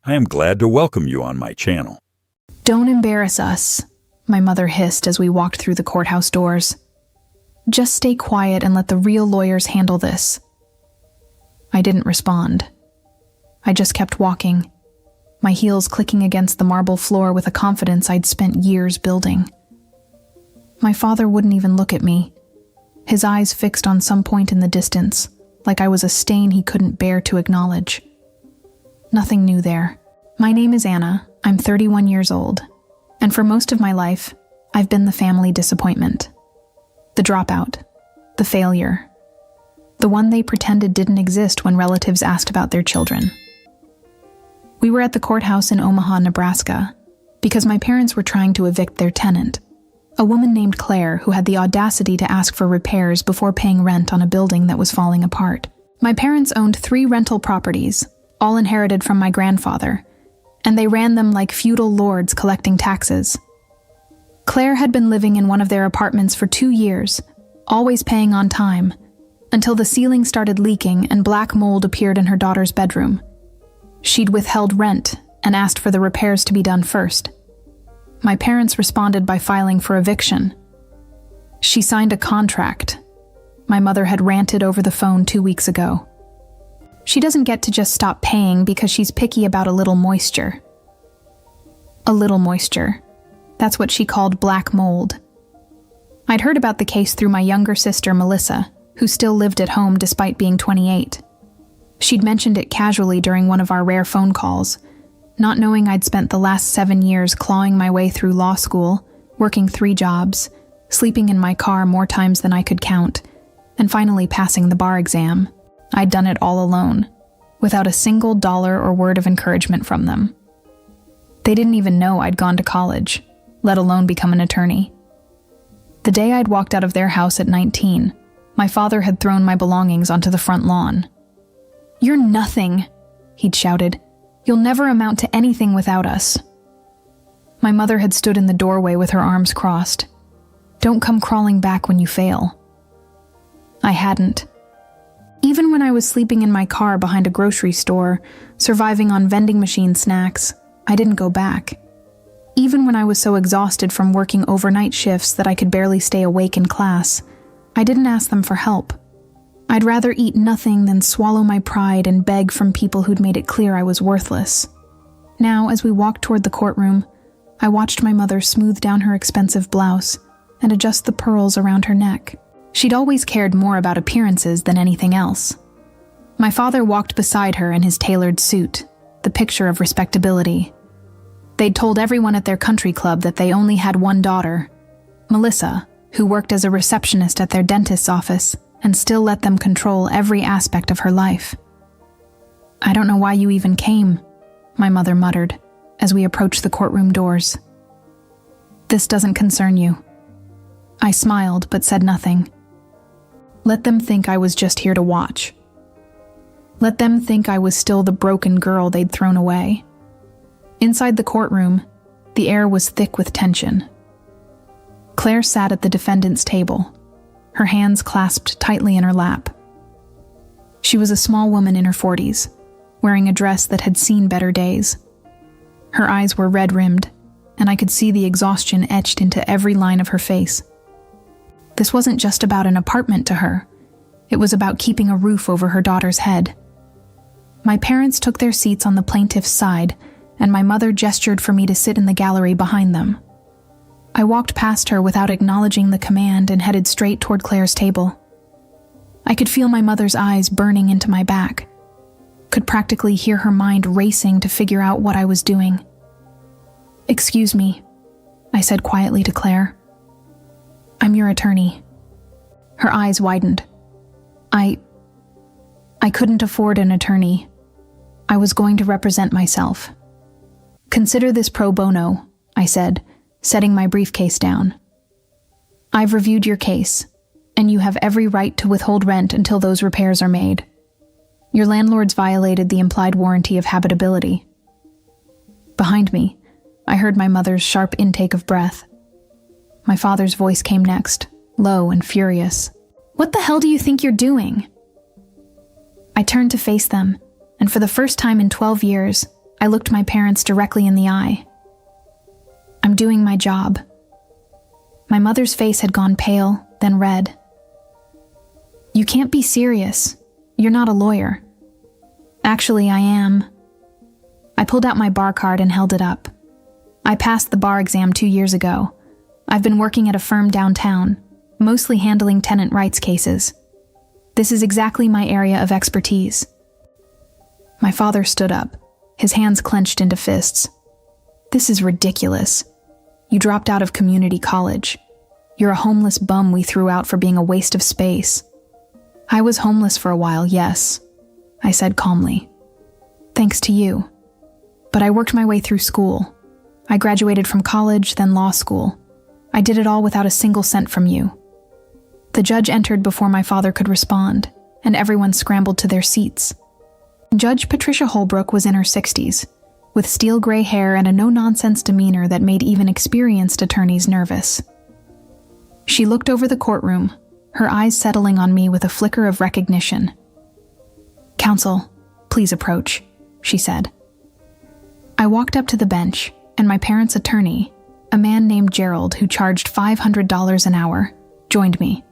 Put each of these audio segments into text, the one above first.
I am glad to welcome you on my channel. Don't embarrass us, my mother hissed as we walked through the courthouse doors. Just stay quiet and let the real lawyers handle this. I didn't respond. I just kept walking, my heels clicking against the marble floor with a confidence I'd spent years building. My father wouldn't even look at me, his eyes fixed on some point in the distance, like I was a stain he couldn't bear to acknowledge. Nothing new there. My name is Anna. I'm 31 years old, and for most of my life, I've been the family disappointment. The dropout. The failure. The one they pretended didn't exist when relatives asked about their children. We were at the courthouse in Omaha, Nebraska, because my parents were trying to evict their tenant, a woman named Claire who had the audacity to ask for repairs before paying rent on a building that was falling apart. My parents owned 3 rental properties, all inherited from my grandfather, and they ran them like feudal lords collecting taxes. Claire had been living in one of their apartments for 2 years, always paying on time, until the ceiling started leaking and black mold appeared in her daughter's bedroom. She'd withheld rent and asked for the repairs to be done first. My parents responded by filing for eviction. She signed a contract. My mother had ranted over the phone 2 weeks ago. She doesn't get to just stop paying because she's picky about a little moisture. A little moisture. That's what she called black mold. I'd heard about the case through my younger sister, Melissa, who still lived at home despite being 28. She'd mentioned it casually during one of our rare phone calls, not knowing I'd spent the last 7 years clawing my way through law school, working 3 jobs, sleeping in my car more times than I could count, and finally passing the bar exam. I'd done it all alone, without a single dollar or word of encouragement from them. They didn't even know I'd gone to college, let alone become an attorney. The day I'd walked out of their house at 19, my father had thrown my belongings onto the front lawn. "You're nothing," he'd shouted. "You'll never amount to anything without us." My mother had stood in the doorway with her arms crossed. "Don't come crawling back when you fail." I hadn't. Even when I was sleeping in my car behind a grocery store, surviving on vending machine snacks, I didn't go back. Even when I was so exhausted from working overnight shifts that I could barely stay awake in class, I didn't ask them for help. I'd rather eat nothing than swallow my pride and beg from people who'd made it clear I was worthless. Now, as we walked toward the courtroom, I watched my mother smooth down her expensive blouse and adjust the pearls around her neck. She'd always cared more about appearances than anything else. My father walked beside her in his tailored suit, the picture of respectability. They'd told everyone at their country club that they only had one daughter, Melissa, who worked as a receptionist at their dentist's office and still let them control every aspect of her life. "I don't know why you even came," my mother muttered as we approached the courtroom doors. "This doesn't concern you." I smiled but said nothing. Let them think I was just here to watch. Let them think I was still the broken girl they'd thrown away. Inside the courtroom, the air was thick with tension. Claire sat at the defendant's table, her hands clasped tightly in her lap. She was a small woman in her 40s, wearing a dress that had seen better days. Her eyes were red-rimmed, and I could see the exhaustion etched into every line of her face. This wasn't just about an apartment to her. It was about keeping a roof over her daughter's head. My parents took their seats on the plaintiff's side, and my mother gestured for me to sit in the gallery behind them. I walked past her without acknowledging the command and headed straight toward Claire's table. I could feel my mother's eyes burning into my back, could practically hear her mind racing to figure out what I was doing. "Excuse me," I said quietly to Claire. "I'm your attorney." Her eyes widened. I couldn't afford an attorney. I was going to represent myself. "Consider this pro bono," I said, setting my briefcase down. "I've reviewed your case, and you have every right to withhold rent until those repairs are made. Your landlords violated the implied warranty of habitability." Behind me, I heard my mother's sharp intake of breath. My father's voice came next, low and furious. "What the hell do you think you're doing?" I turned to face them, and for the first time in 12 years, I looked my parents directly in the eye. I'm doing my job. My mother's face had gone pale, then red. You can't be serious. You're not a lawyer. Actually, I am. I pulled out my bar card and held it up. I passed the bar exam 2 years ago. I've been working at a firm downtown, mostly handling tenant rights cases. This is exactly my area of expertise. My father stood up, his hands clenched into fists. This is ridiculous. You dropped out of community college. You're a homeless bum we threw out for being a waste of space. I was homeless for a while, yes, I said calmly. Thanks to you. But I worked my way through school. I graduated from college, then law school. I did it all without a single cent from you. The judge entered before my father could respond, and everyone scrambled to their seats. Judge Patricia Holbrook was in her 60s, with steel gray hair and a no-nonsense demeanor that made even experienced attorneys nervous. She looked over the courtroom, her eyes settling on me with a flicker of recognition. "Counsel, please approach," she said. I walked up to the bench, and my parents' attorney, a man named Gerald who charged $500 an hour, joined me.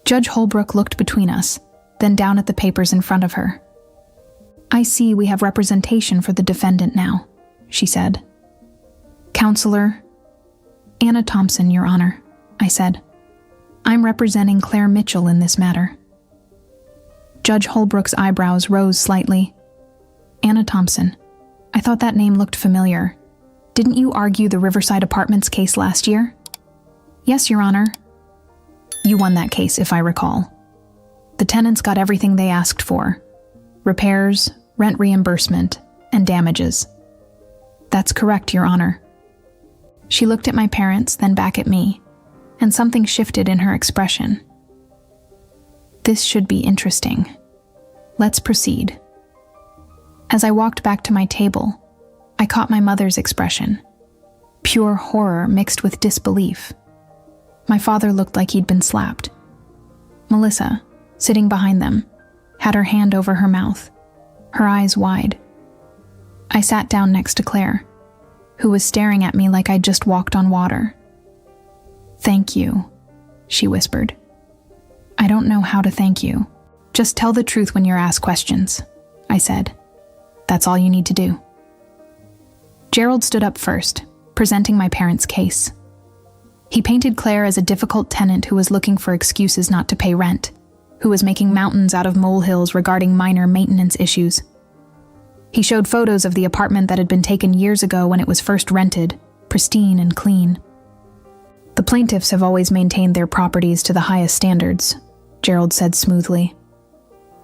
Judge Holbrook looked between us, then down at the papers in front of her. "I see we have representation for the defendant now," she said. "Counselor Anna Thompson, Your Honor," I said. "I'm representing Claire Mitchell in this matter." Judge Holbrook's eyebrows rose slightly. "Anna Thompson. I thought that name looked familiar. Didn't you argue the Riverside Apartments case last year?" "Yes, Your Honor." "You won that case, if I recall. The tenants got everything they asked for: repairs, rent reimbursement, and damages." "That's correct, Your Honor." She looked at my parents, then back at me, and something shifted in her expression. "This should be interesting. Let's proceed." As I walked back to my table, I caught my mother's expression. Pure horror mixed with disbelief. My father looked like he'd been slapped. Melissa, sitting behind them, had her hand over her mouth, her eyes wide. I sat down next to Claire, who was staring at me like I'd just walked on water. "Thank you," she whispered. "I don't know how to thank you. Just tell the truth when you're asked questions," I said. "That's all you need to do." Gerald stood up first, presenting my parents' case. He painted Claire as a difficult tenant who was looking for excuses not to pay rent, who was making mountains out of molehills regarding minor maintenance issues. He showed photos of the apartment that had been taken years ago when it was first rented, pristine and clean. "The plaintiffs have always maintained their properties to the highest standards," Gerald said smoothly.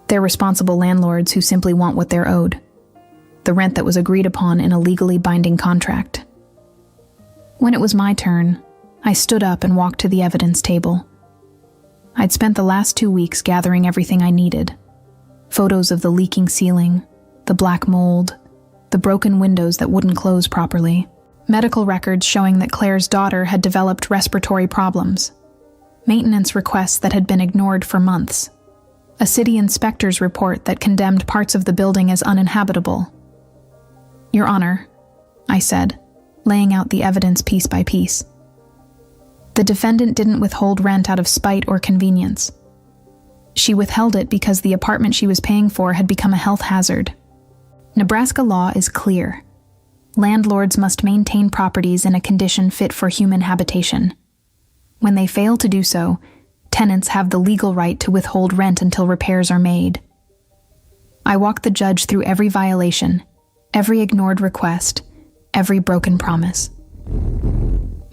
"They're responsible landlords who simply want what they're owed, the rent that was agreed upon in a legally binding contract." When it was my turn, I stood up and walked to the evidence table. I'd spent the last 2 weeks gathering everything I needed. Photos of the leaking ceiling, the black mold, the broken windows that wouldn't close properly, medical records showing that Claire's daughter had developed respiratory problems, maintenance requests that had been ignored for months, a city inspector's report that condemned parts of the building as uninhabitable. "Your Honor," I said, laying out the evidence piece by piece. "The defendant didn't withhold rent out of spite or convenience. She withheld it because the apartment she was paying for had become a health hazard. Nebraska law is clear. Landlords must maintain properties in a condition fit for human habitation. When they fail to do so, tenants have the legal right to withhold rent until repairs are made." I walked the judge through every violation, every ignored request, every broken promise.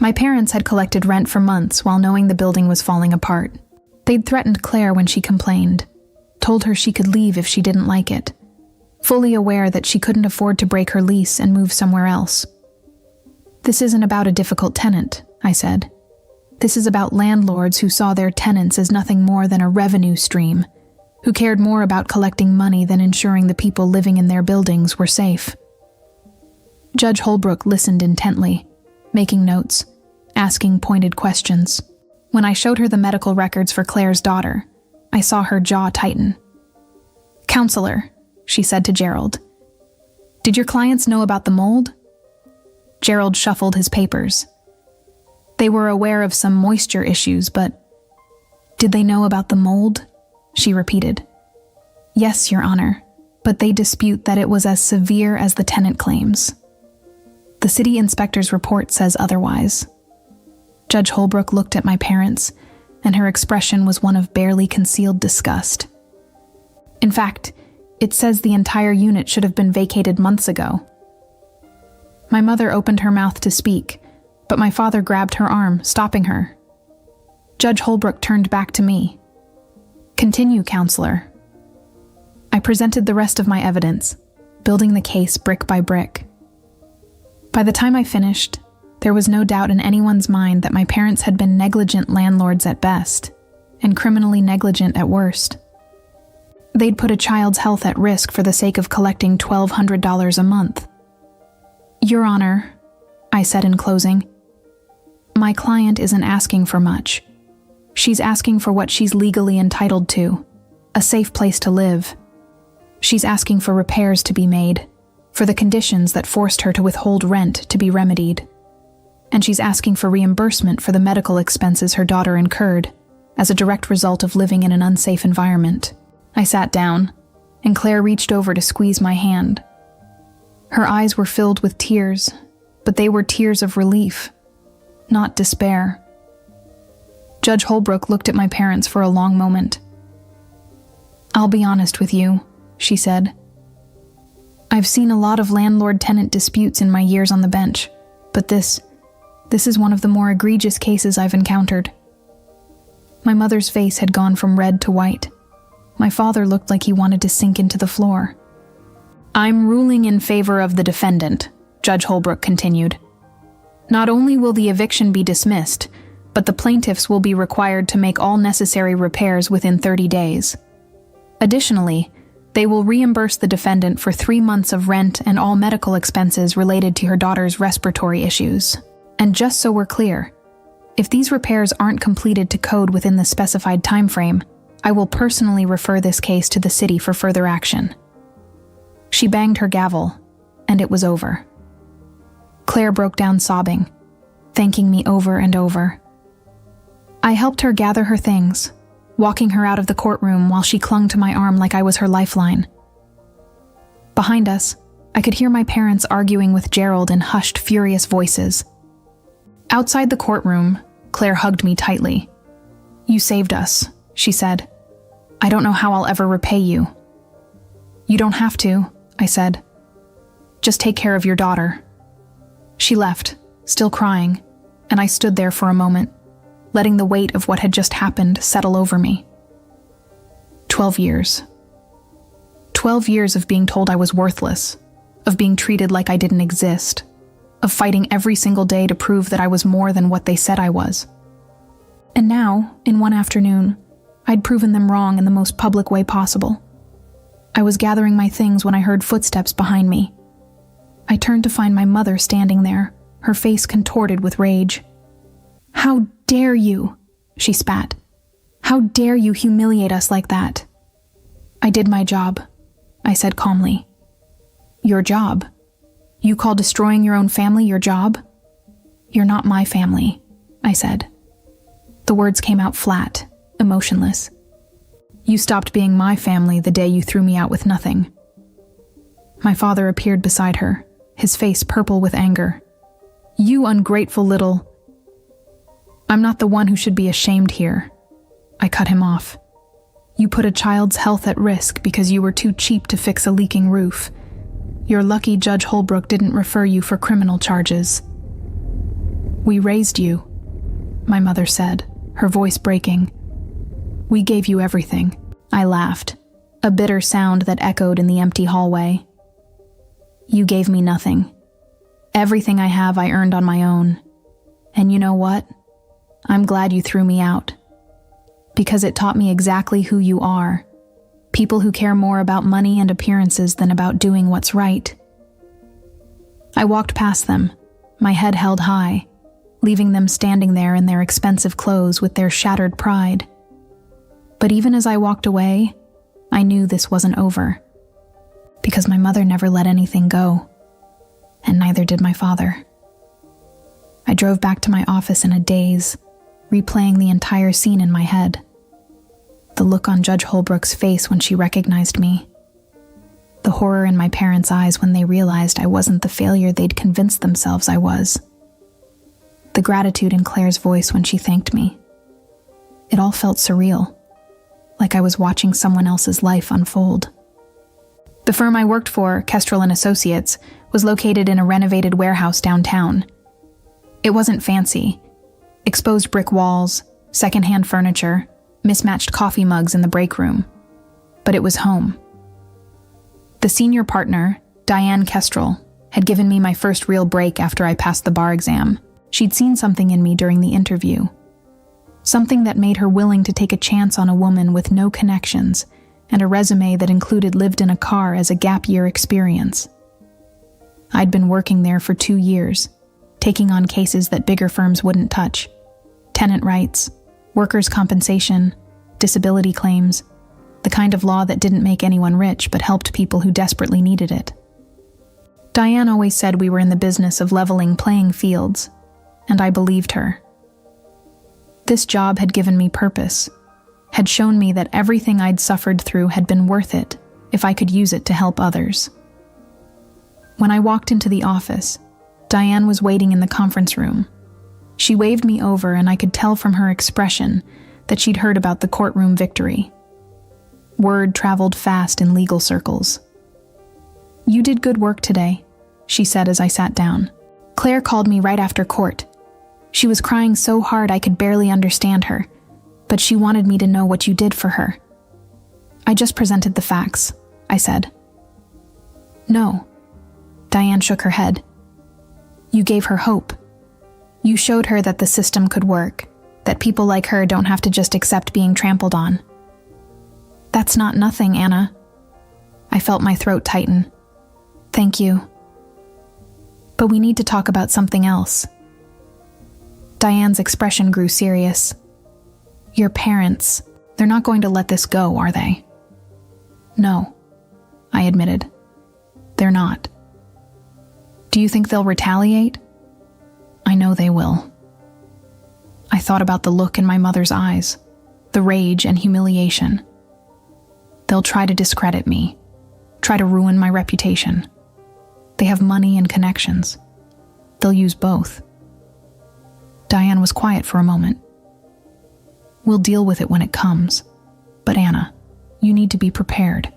My parents had collected rent for months while knowing the building was falling apart. They'd threatened Claire when she complained, told her she could leave if she didn't like it, fully aware that she couldn't afford to break her lease and move somewhere else. "This isn't about a difficult tenant," I said. "This is about landlords who saw their tenants as nothing more than a revenue stream, who cared more about collecting money than ensuring the people living in their buildings were safe." Judge Holbrook listened intently, making notes, asking pointed questions. When I showed her the medical records for Claire's daughter, I saw her jaw tighten. "Counselor," she said to Gerald, Did your clients know about the mold? Gerald shuffled his papers. They were aware of some moisture issues, but did they know about the mold? She repeated. Yes, Your Honor, but they dispute that it was as severe as the tenant claims. The city inspector's report says otherwise. Judge Holbrook looked at my parents, and her expression was one of barely concealed disgust. In fact, it says the entire unit should have been vacated months ago. My mother opened her mouth to speak, but my father grabbed her arm, stopping her. Judge Holbrook turned back to me. Continue, counselor. I presented the rest of my evidence, building the case brick by brick. By the time I finished, there was no doubt in anyone's mind that my parents had been negligent landlords at best, and criminally negligent at worst. They'd put a child's health at risk for the sake of collecting $1,200 a month. Your Honor, I said in closing, my client isn't asking for much. She's asking for what she's legally entitled to, a safe place to live. She's asking for repairs to be made, for the conditions that forced her to withhold rent to be remedied. And she's asking for reimbursement for the medical expenses her daughter incurred as a direct result of living in an unsafe environment. I sat down, and Claire reached over to squeeze my hand. Her eyes were filled with tears, but they were tears of relief, not despair. Judge Holbrook looked at my parents for a long moment. I'll be honest with you, she said. I've seen a lot of landlord-tenant disputes in my years on the bench, but this is one of the more egregious cases I've encountered. My mother's face had gone from red to white. My father looked like he wanted to sink into the floor. I'm ruling in favor of the defendant, Judge Holbrook continued. Not only will the eviction be dismissed, but the plaintiffs will be required to make all necessary repairs within 30 days. Additionally, they will reimburse the defendant for 3 months of rent and all medical expenses related to her daughter's respiratory issues. And just so we're clear, if these repairs aren't completed to code within the specified timeframe, I will personally refer this case to the city for further action. She banged her gavel, and it was over. Claire broke down sobbing, thanking me over and over. I helped her gather her things, walking her out of the courtroom while she clung to my arm like I was her lifeline. Behind us, I could hear my parents arguing with Gerald in hushed, furious voices. Outside the courtroom, Claire hugged me tightly. You saved us, she said. I don't know how I'll ever repay you. You don't have to, I said. Just take care of your daughter. She left, still crying, and I stood there for a moment, letting the weight of what had just happened settle over me. 12 years. 12 years of being told I was worthless, of being treated like I didn't exist, of fighting every single day to prove that I was more than what they said I was. And now, in one afternoon, I'd proven them wrong in the most public way possible. I was gathering my things when I heard footsteps behind me. I turned to find my mother standing there, her face contorted with rage. How dare you, she spat. How dare you humiliate us like that? I did my job, I said calmly. Your job? You call destroying your own family your job? You're not my family, I said. The words came out flat, emotionless. You stopped being my family the day you threw me out with nothing. My father appeared beside her, his face purple with anger. You ungrateful little... I'm not the one who should be ashamed here. I cut him off. You put a child's health at risk because you were too cheap to fix a leaking roof. You're lucky Judge Holbrook didn't refer you for criminal charges. We raised you, my mother said, her voice breaking. We gave you everything. I laughed, a bitter sound that echoed in the empty hallway. You gave me nothing. Everything I have I earned on my own. And you know what? I'm glad you threw me out. Because it taught me exactly who you are. People who care more about money and appearances than about doing what's right. I walked past them, my head held high, leaving them standing there in their expensive clothes with their shattered pride. But even as I walked away, I knew this wasn't over. Because my mother never let anything go, and neither did my father. I drove back to my office in a daze, replaying the entire scene in my head. The look on Judge Holbrook's face when she recognized me. The horror in my parents' eyes when they realized I wasn't the failure they'd convinced themselves I was. The gratitude in Claire's voice when she thanked me. It all felt surreal, like I was watching someone else's life unfold. The firm I worked for, Kestrel & Associates, was located in a renovated warehouse downtown. It wasn't fancy. Exposed brick walls, secondhand furniture, mismatched coffee mugs in the break room. But it was home. The senior partner, Diane Kestrel, had given me my first real break after I passed the bar exam. She'd seen something in me during the interview. Something that made her willing to take a chance on a woman with no connections and a resume that included lived in a car as a gap year experience. I'd been working there for 2 years, taking on cases that bigger firms wouldn't touch. Tenant rights, workers' compensation, disability claims, the kind of law that didn't make anyone rich but helped people who desperately needed it. Diane always said we were in the business of leveling playing fields, and I believed her. This job had given me purpose, had shown me that everything I'd suffered through had been worth it if I could use it to help others. When I walked into the office, Diane was waiting in the conference room. She waved me over, and I could tell from her expression that she'd heard about the courtroom victory. Word traveled fast in legal circles. "You did good work today," she said as I sat down. "Claire called me right after court. She was crying so hard I could barely understand her, but she wanted me to know what you did for her." "I just presented the facts," I said. "No." Diane shook her head. "You gave her hope. You showed her that the system could work, that people like her don't have to just accept being trampled on." "That's not nothing, Anna." I felt my throat tighten. "Thank you. But we need to talk about something else." Diane's expression grew serious. "Your parents, they're not going to let this go, are they?" "No," I admitted. "They're not." "Do you think they'll retaliate?" "I know they will." I thought about the look in my mother's eyes, the rage and humiliation. They'll try to discredit me, try to ruin my reputation. They have money and connections. They'll use both. Diane was quiet for a moment. "We'll deal with it when it comes. But Anna, you need to be prepared.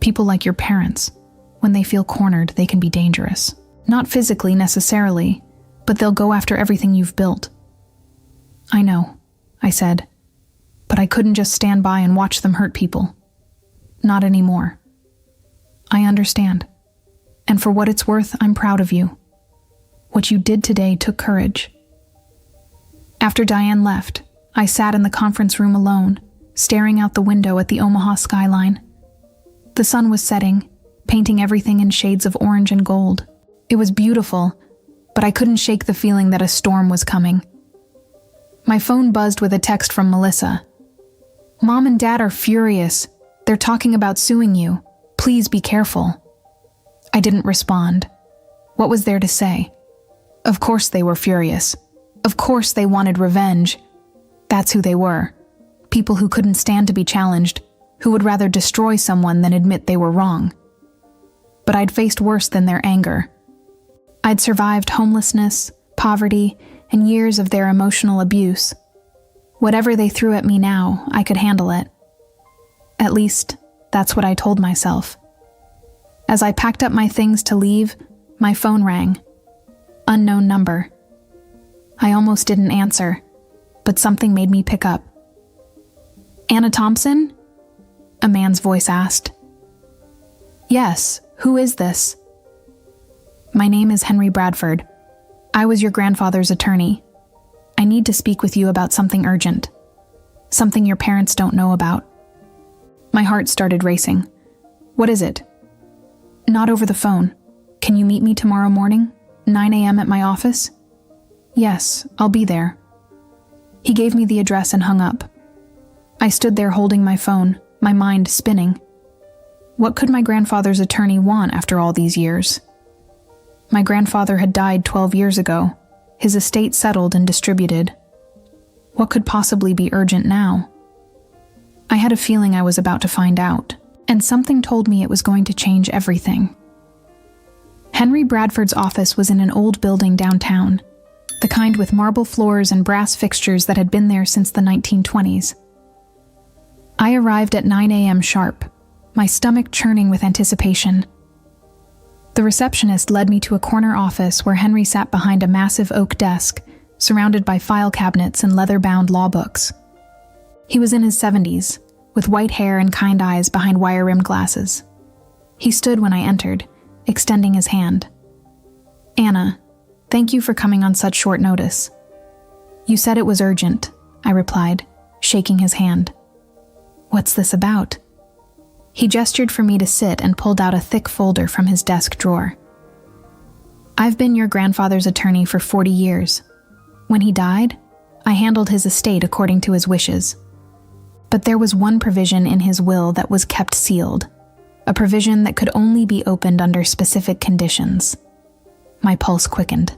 People like your parents, when they feel cornered, they can be dangerous. Not physically necessarily, but they'll go after everything you've built." "I know," I said, "but I couldn't just stand by and watch them hurt people. Not anymore." "I understand. And for what it's worth, I'm proud of you. What you did today took courage." After Diane left, I sat in the conference room alone, staring out the window at the Omaha skyline. The sun was setting, painting everything in shades of orange and gold. It was beautiful, but I couldn't shake the feeling that a storm was coming. My phone buzzed with a text from Melissa. "Mom and Dad are furious. They're talking about suing you. Please be careful." I didn't respond. What was there to say? Of course they were furious. Of course they wanted revenge. That's who they were. People who couldn't stand to be challenged, who would rather destroy someone than admit they were wrong. But I'd faced worse than their anger. I'd survived homelessness, poverty, and years of their emotional abuse. Whatever they threw at me now, I could handle it. At least, that's what I told myself. As I packed up my things to leave, my phone rang. Unknown number. I almost didn't answer, but something made me pick up. "Anna Thompson?" a man's voice asked. "Yes, who is this?" "My name is Henry Bradford. I was your grandfather's attorney. I need to speak with you about something urgent. Something your parents don't know about." My heart started racing. "What is it?" "Not over the phone. Can you meet me tomorrow morning, 9 a.m. at my office?" "Yes, I'll be there." He gave me the address and hung up. I stood there holding my phone, my mind spinning. What could my grandfather's attorney want after all these years? My grandfather had died 12 years ago, his estate settled and distributed. What could possibly be urgent now? I had a feeling I was about to find out, and something told me it was going to change everything. Henry Bradford's office was in an old building downtown, the kind with marble floors and brass fixtures that had been there since the 1920s. I arrived at 9 a.m. sharp, my stomach churning with anticipation. The receptionist led me to a corner office where Henry sat behind a massive oak desk, surrounded by file cabinets and leather-bound law books. He was in his 70s, with white hair and kind eyes behind wire-rimmed glasses. He stood when I entered, extending his hand. "Anna, thank you for coming on such short notice." "You said it was urgent," I replied, shaking his hand. "What's this about?" He gestured for me to sit and pulled out a thick folder from his desk drawer. "I've been your grandfather's attorney for 40 years. When he died, I handled his estate according to his wishes. But there was one provision in his will that was kept sealed, a provision that could only be opened under specific conditions." My pulse quickened.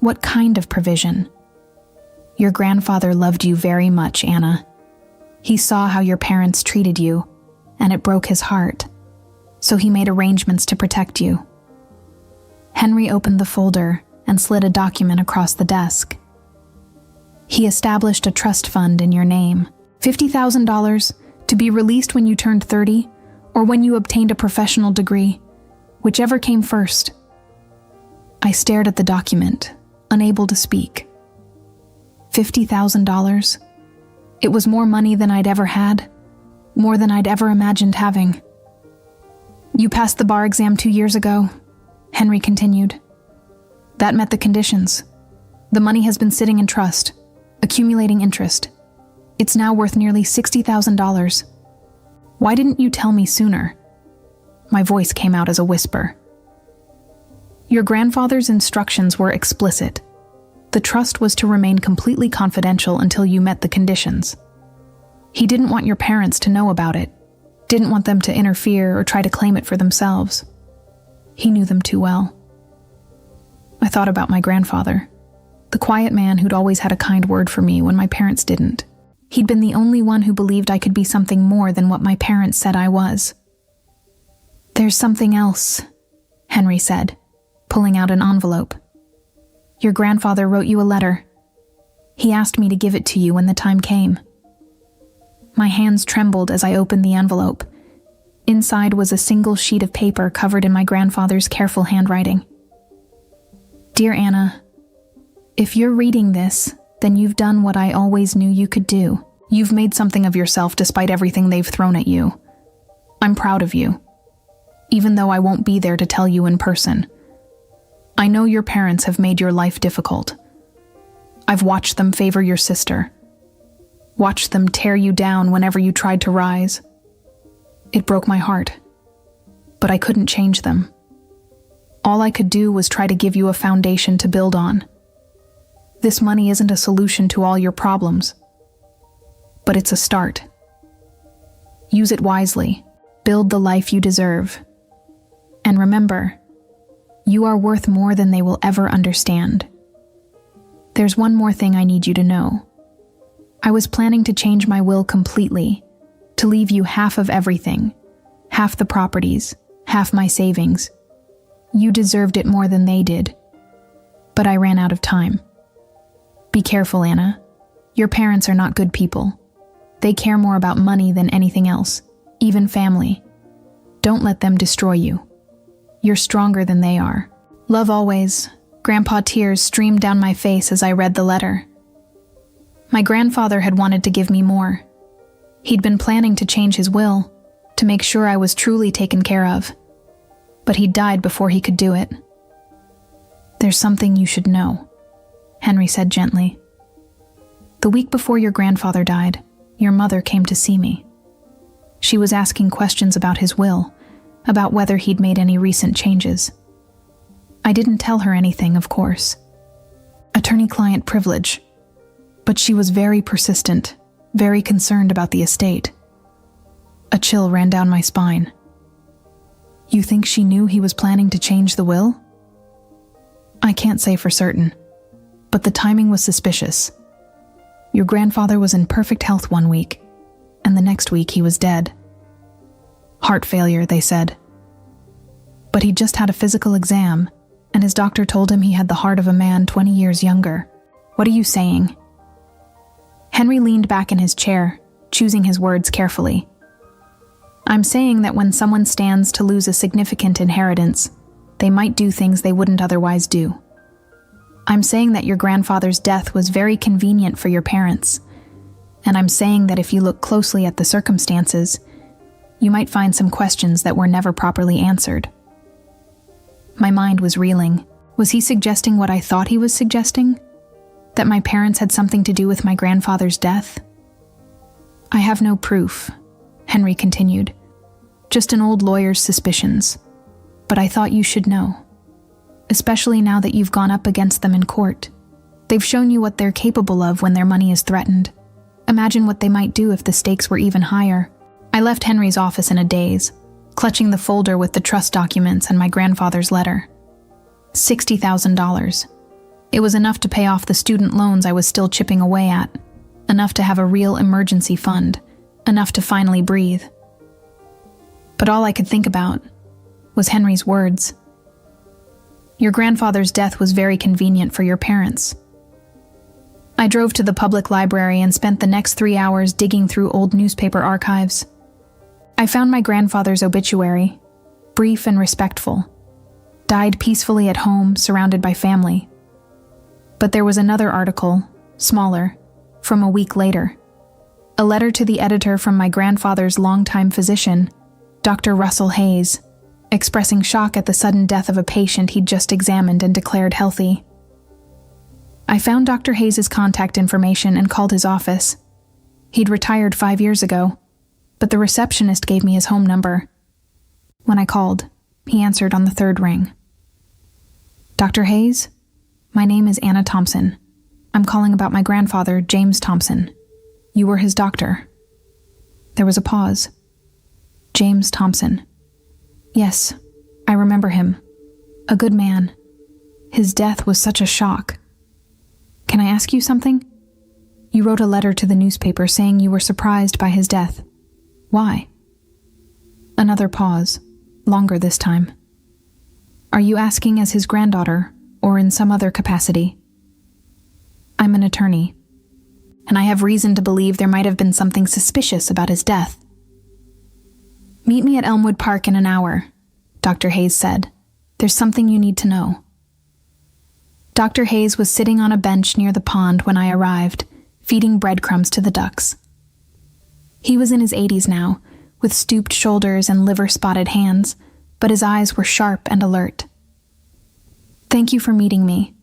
"What kind of provision?" "Your grandfather loved you very much, Anna. He saw how your parents treated you, and it broke his heart, so he made arrangements to protect you." Henry opened the folder and slid a document across the desk. "He established a trust fund in your name, $50,000 to be released when you turned 30 or when you obtained a professional degree, whichever came first." I stared at the document, unable to speak. $50,000? It was more money than I'd ever had, more than I'd ever imagined having. "You passed the bar exam 2 years ago," Henry continued. "That met the conditions. The money has been sitting in trust, accumulating interest. It's now worth nearly $60,000. Why didn't you tell me sooner?" My voice came out as a whisper. "Your grandfather's instructions were explicit. The trust was to remain completely confidential until you met the conditions. He didn't want your parents to know about it, didn't want them to interfere or try to claim it for themselves. He knew them too well." I thought about my grandfather, the quiet man who'd always had a kind word for me when my parents didn't. He'd been the only one who believed I could be something more than what my parents said I was. "There's something else," Henry said, pulling out an envelope. "Your grandfather wrote you a letter. He asked me to give it to you when the time came." My hands trembled as I opened the envelope. Inside was a single sheet of paper covered in my grandfather's careful handwriting. "Dear Anna, if you're reading this, then you've done what I always knew you could do. You've made something of yourself despite everything they've thrown at you. I'm proud of you, even though I won't be there to tell you in person. I know your parents have made your life difficult. I've watched them favor your sister, watched them tear you down whenever you tried to rise. It broke my heart, but I couldn't change them. All I could do was try to give you a foundation to build on. This money isn't a solution to all your problems, but it's a start. Use it wisely. Build the life you deserve. And remember, you are worth more than they will ever understand. There's one more thing I need you to know. I was planning to change my will completely, to leave you half of everything, half the properties, half my savings. You deserved it more than they did, but I ran out of time. Be careful, Anna. Your parents are not good people. They care more about money than anything else, even family. Don't let them destroy you. You're stronger than they are. Love always." Grandpa tears streamed down my face as I read the letter. My grandfather had wanted to give me more. He'd been planning to change his will, to make sure I was truly taken care of. But he died before he could do it. "There's something you should know," Henry said gently. "The week before your grandfather died, your mother came to see me. She was asking questions about his will, about whether he'd made any recent changes. I didn't tell her anything, of course. Attorney-client privilege. But she was very persistent, very concerned about the estate. A chill ran down my spine. You think she knew he was planning to change the will? I can't say for certain, but the timing was suspicious. Your grandfather was in perfect health one week, and the next week he was dead. Heart failure, they said. But he just had a physical exam, and his doctor told him he had the heart of a man 20 years younger. What are you saying? Henry leaned back in his chair, choosing his words carefully. I'm saying that when someone stands to lose a significant inheritance, they might do things they wouldn't otherwise do. I'm saying that your grandfather's death was very convenient for your parents, and I'm saying that if you look closely at the circumstances, you might find some questions that were never properly answered. My mind was reeling. Was he suggesting what I thought he was suggesting? That my parents had something to do with my grandfather's death? I have no proof, Henry continued. Just an old lawyer's suspicions. But I thought you should know. Especially now that you've gone up against them in court. They've shown you what they're capable of when their money is threatened. Imagine what they might do if the stakes were even higher. I left Henry's office in a daze, clutching the folder with the trust documents and my grandfather's letter. $60,000. It was enough to pay off the student loans I was still chipping away at. Enough to have a real emergency fund. Enough to finally breathe. But all I could think about was Henry's words. Your grandfather's death was very convenient for your parents. I drove to the public library and spent the next 3 hours digging through old newspaper archives. I found my grandfather's obituary, brief and respectful. Died peacefully at home, surrounded by family. But there was another article, smaller, from a week later. A letter to the editor from my grandfather's longtime physician, Dr. Russell Hayes, expressing shock at the sudden death of a patient he'd just examined and declared healthy. I found Dr. Hayes' contact information and called his office. He'd retired 5 years ago, but the receptionist gave me his home number. When I called, he answered on the third ring. Dr. Hayes? My name is Anna Thompson. I'm calling about my grandfather, James Thompson. You were his doctor. There was a pause. James Thompson. Yes, I remember him. A good man. His death was such a shock. Can I ask you something? You wrote a letter to the newspaper saying you were surprised by his death. Why? Another pause, longer this time. Are you asking as his granddaughter, or in some other capacity? I'm an attorney, and I have reason to believe there might have been something suspicious about his death. Meet me at Elmwood Park in an hour, Dr. Hayes said. There's something you need to know. Dr. Hayes was sitting on a bench near the pond when I arrived, feeding breadcrumbs to the ducks. He was in his 80s now, with stooped shoulders and liver-spotted hands, but his eyes were sharp and alert. Thank you for meeting me,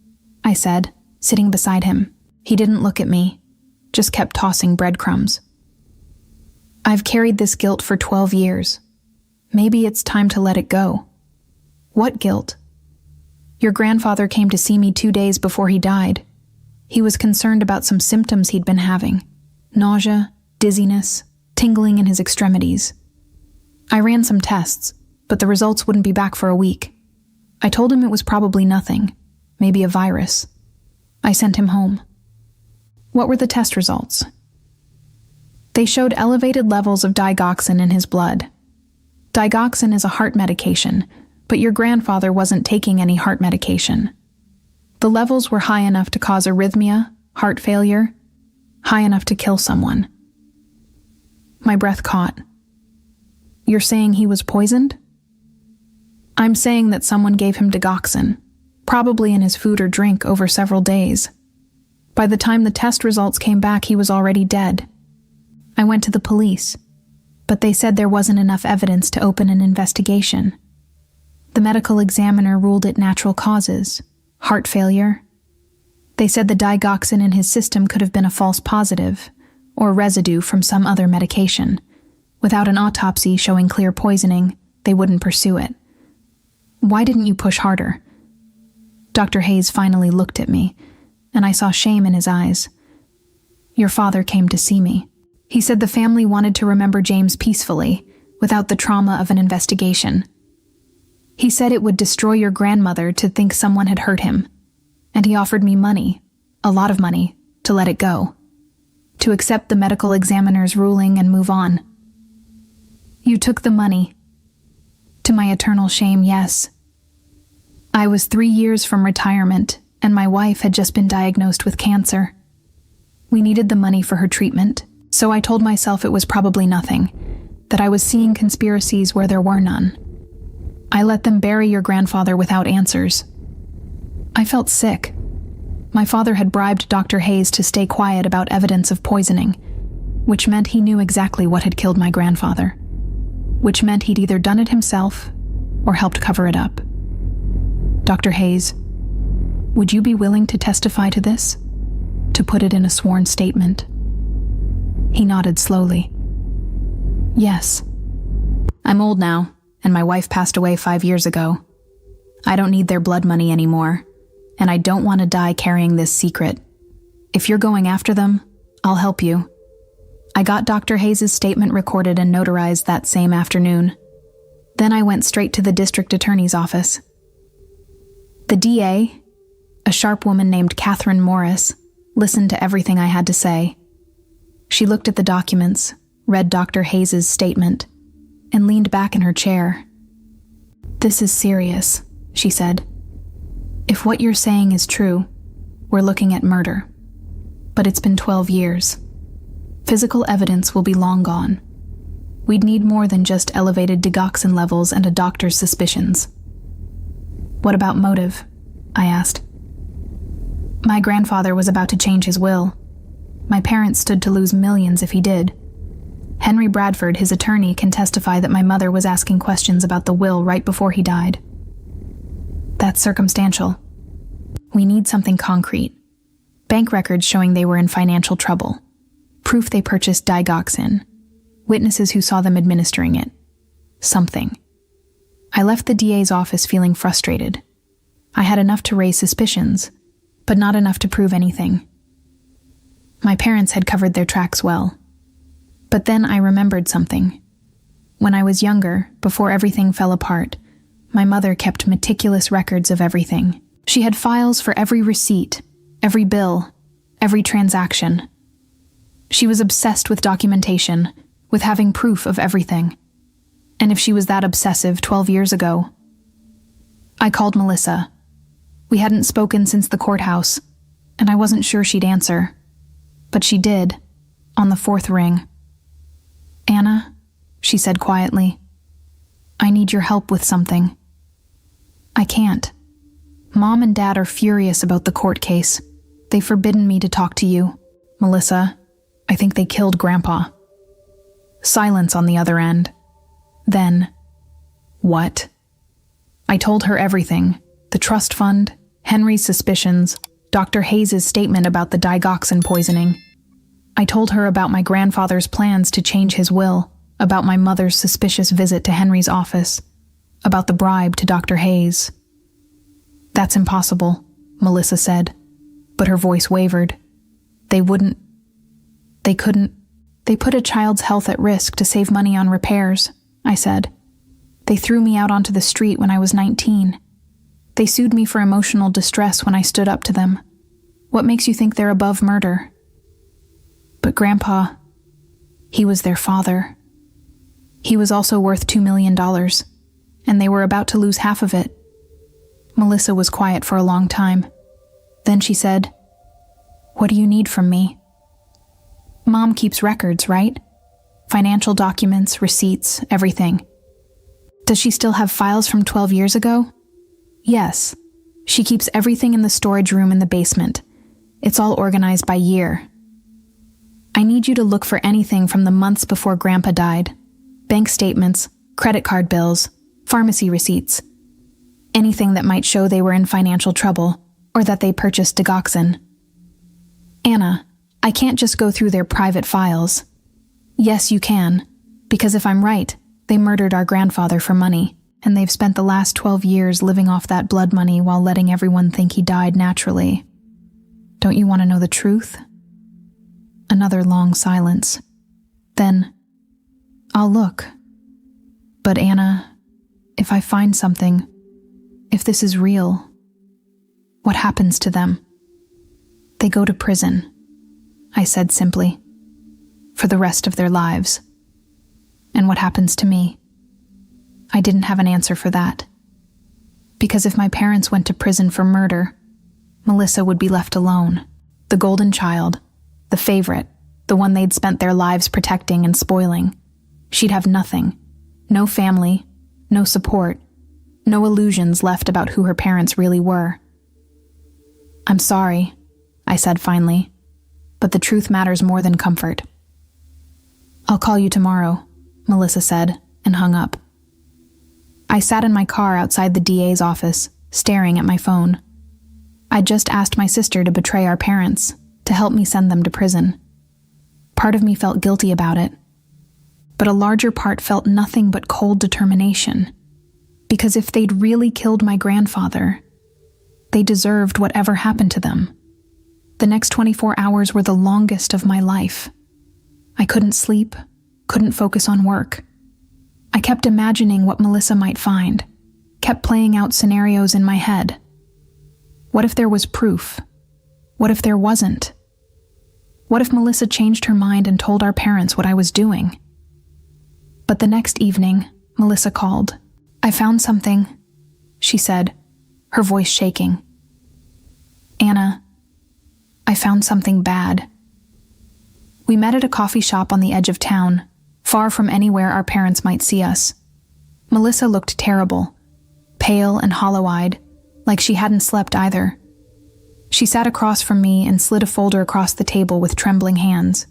I said, sitting beside him. He didn't look at me, just kept tossing breadcrumbs. I've carried this guilt for 12 years. Maybe it's time to let it go. What guilt? Your grandfather came to see me 2 days before he died. He was concerned about some symptoms he'd been having. Nausea, dizziness, tingling in his extremities. I ran some tests, but the results wouldn't be back for a week. I told him it was probably nothing, maybe a virus. I sent him home. What were the test results? They showed elevated levels of digoxin in his blood. Digoxin is a heart medication, but your grandfather wasn't taking any heart medication. The levels were high enough to cause arrhythmia, heart failure, high enough to kill someone. My breath caught. You're saying he was poisoned? I'm saying that someone gave him digoxin, probably in his food or drink over several days. By the time the test results came back, he was already dead. I went to the police, but they said there wasn't enough evidence to open an investigation. The medical examiner ruled it natural causes, heart failure. They said the digoxin in his system could have been a false positive, or residue from some other medication. Without an autopsy showing clear poisoning, they wouldn't pursue it. Why didn't you push harder? Dr. Hayes finally looked at me, and I saw shame in his eyes. Your father came to see me. He said the family wanted to remember James peacefully, without the trauma of an investigation. He said it would destroy your grandmother to think someone had hurt him, and he offered me money, a lot of money, to let it go, to accept the medical examiner's ruling and move on. You took the money. To my eternal shame, yes. I was 3 years from retirement, and my wife had just been diagnosed with cancer. We needed the money for her treatment, so I told myself it was probably nothing, that I was seeing conspiracies where there were none. I let them bury your grandfather without answers. I felt sick. My father had bribed Dr. Hayes to stay quiet about evidence of poisoning, which meant he knew exactly what had killed my grandfather, which meant he'd either done it himself or helped cover it up. Dr. Hayes, would you be willing to testify to this? To put it in a sworn statement? He nodded slowly. Yes. I'm old now, and my wife passed away 5 years ago. I don't need their blood money anymore, and I don't want to die carrying this secret. If you're going after them, I'll help you. I got Dr. Hayes' statement recorded and notarized that same afternoon. Then I went straight to the district attorney's office. The DA, a sharp woman named Catherine Morris, listened to everything I had to say. She looked at the documents, read Dr. Hayes' statement, and leaned back in her chair. This is serious, she said. If what you're saying is true, we're looking at murder. But it's been 12 years. Physical evidence will be long gone. We'd need more than just elevated digoxin levels and a doctor's suspicions. What about motive? I asked. My grandfather was about to change his will. My parents stood to lose millions if he did. Henry Bradford, his attorney, can testify that my mother was asking questions about the will right before he died. That's circumstantial. We need something concrete. Bank records showing they were in financial trouble. Proof they purchased digoxin. Witnesses who saw them administering it. Something. I left the DA's office feeling frustrated. I had enough to raise suspicions, but not enough to prove anything. My parents had covered their tracks well. But then I remembered something. When I was younger, before everything fell apart, my mother kept meticulous records of everything. She had files for every receipt, every bill, every transaction. She was obsessed with documentation, with having proof of everything. And if she was that obsessive 12 years ago... I called Melissa. We hadn't spoken since the courthouse, and I wasn't sure she'd answer. But she did, on the 4th ring. Anna, she said quietly, I need your help with something. I can't. Mom and Dad are furious about the court case. They've forbidden me to talk to you. Melissa, I think they killed Grandpa. Silence on the other end. Then, what? I told her everything. The trust fund, Henry's suspicions, Dr. Hayes' statement about the digoxin poisoning. I told her about my grandfather's plans to change his will, about my mother's suspicious visit to Henry's office, about the bribe to Dr. Hayes. That's impossible, Melissa said, but her voice wavered. They couldn't. They put a child's health at risk to save money on repairs, I said. They threw me out onto the street when I was 19. They sued me for emotional distress when I stood up to them. What makes you think they're above murder? But Grandpa, he was their father. He was also worth $2 million, and they were about to lose half of it. Melissa was quiet for a long time. Then she said, What do you need from me? Mom keeps records, right? Financial documents, receipts, everything. Does she still have files from 12 years ago? Yes. She keeps everything in the storage room in the basement. It's all organized by year. I need you to look for anything from the months before Grandpa died. Bank statements, credit card bills, pharmacy receipts. Anything that might show they were in financial trouble, or that they purchased digoxin. Anna, I can't just go through their private files. Yes, you can, because if I'm right, they murdered our grandfather for money, and they've spent the last 12 years living off that blood money while letting everyone think he died naturally. Don't you want to know the truth? Another long silence. Then, I'll look. But Anna, if I find something, if this is real, what happens to them? They go to prison, I said simply, for the rest of their lives. And what happens to me? I didn't have an answer for that. Because if my parents went to prison for murder, Melissa would be left alone, the golden child, the favorite, the one they'd spent their lives protecting and spoiling. She'd have nothing, no family, no support, no illusions left about who her parents really were. I'm sorry, I said finally, but the truth matters more than comfort. I'll call you tomorrow, Melissa said, and hung up. I sat in my car outside the DA's office, staring at my phone. I'd just asked my sister to betray our parents, to help me send them to prison. Part of me felt guilty about it, but a larger part felt nothing but cold determination. Because if they'd really killed my grandfather, they deserved whatever happened to them. The next 24 hours were the longest of my life. I couldn't sleep, couldn't focus on work. I kept imagining what Melissa might find, kept playing out scenarios in my head. What if there was proof? What if there wasn't? What if Melissa changed her mind and told our parents what I was doing? But the next evening, Melissa called. I found something, she said, her voice shaking. Anna, I found something bad. We met at a coffee shop on the edge of town, far from anywhere our parents might see us. Melissa looked terrible, pale and hollow-eyed, like she hadn't slept either. She sat across from me and slid a folder across the table with trembling hands.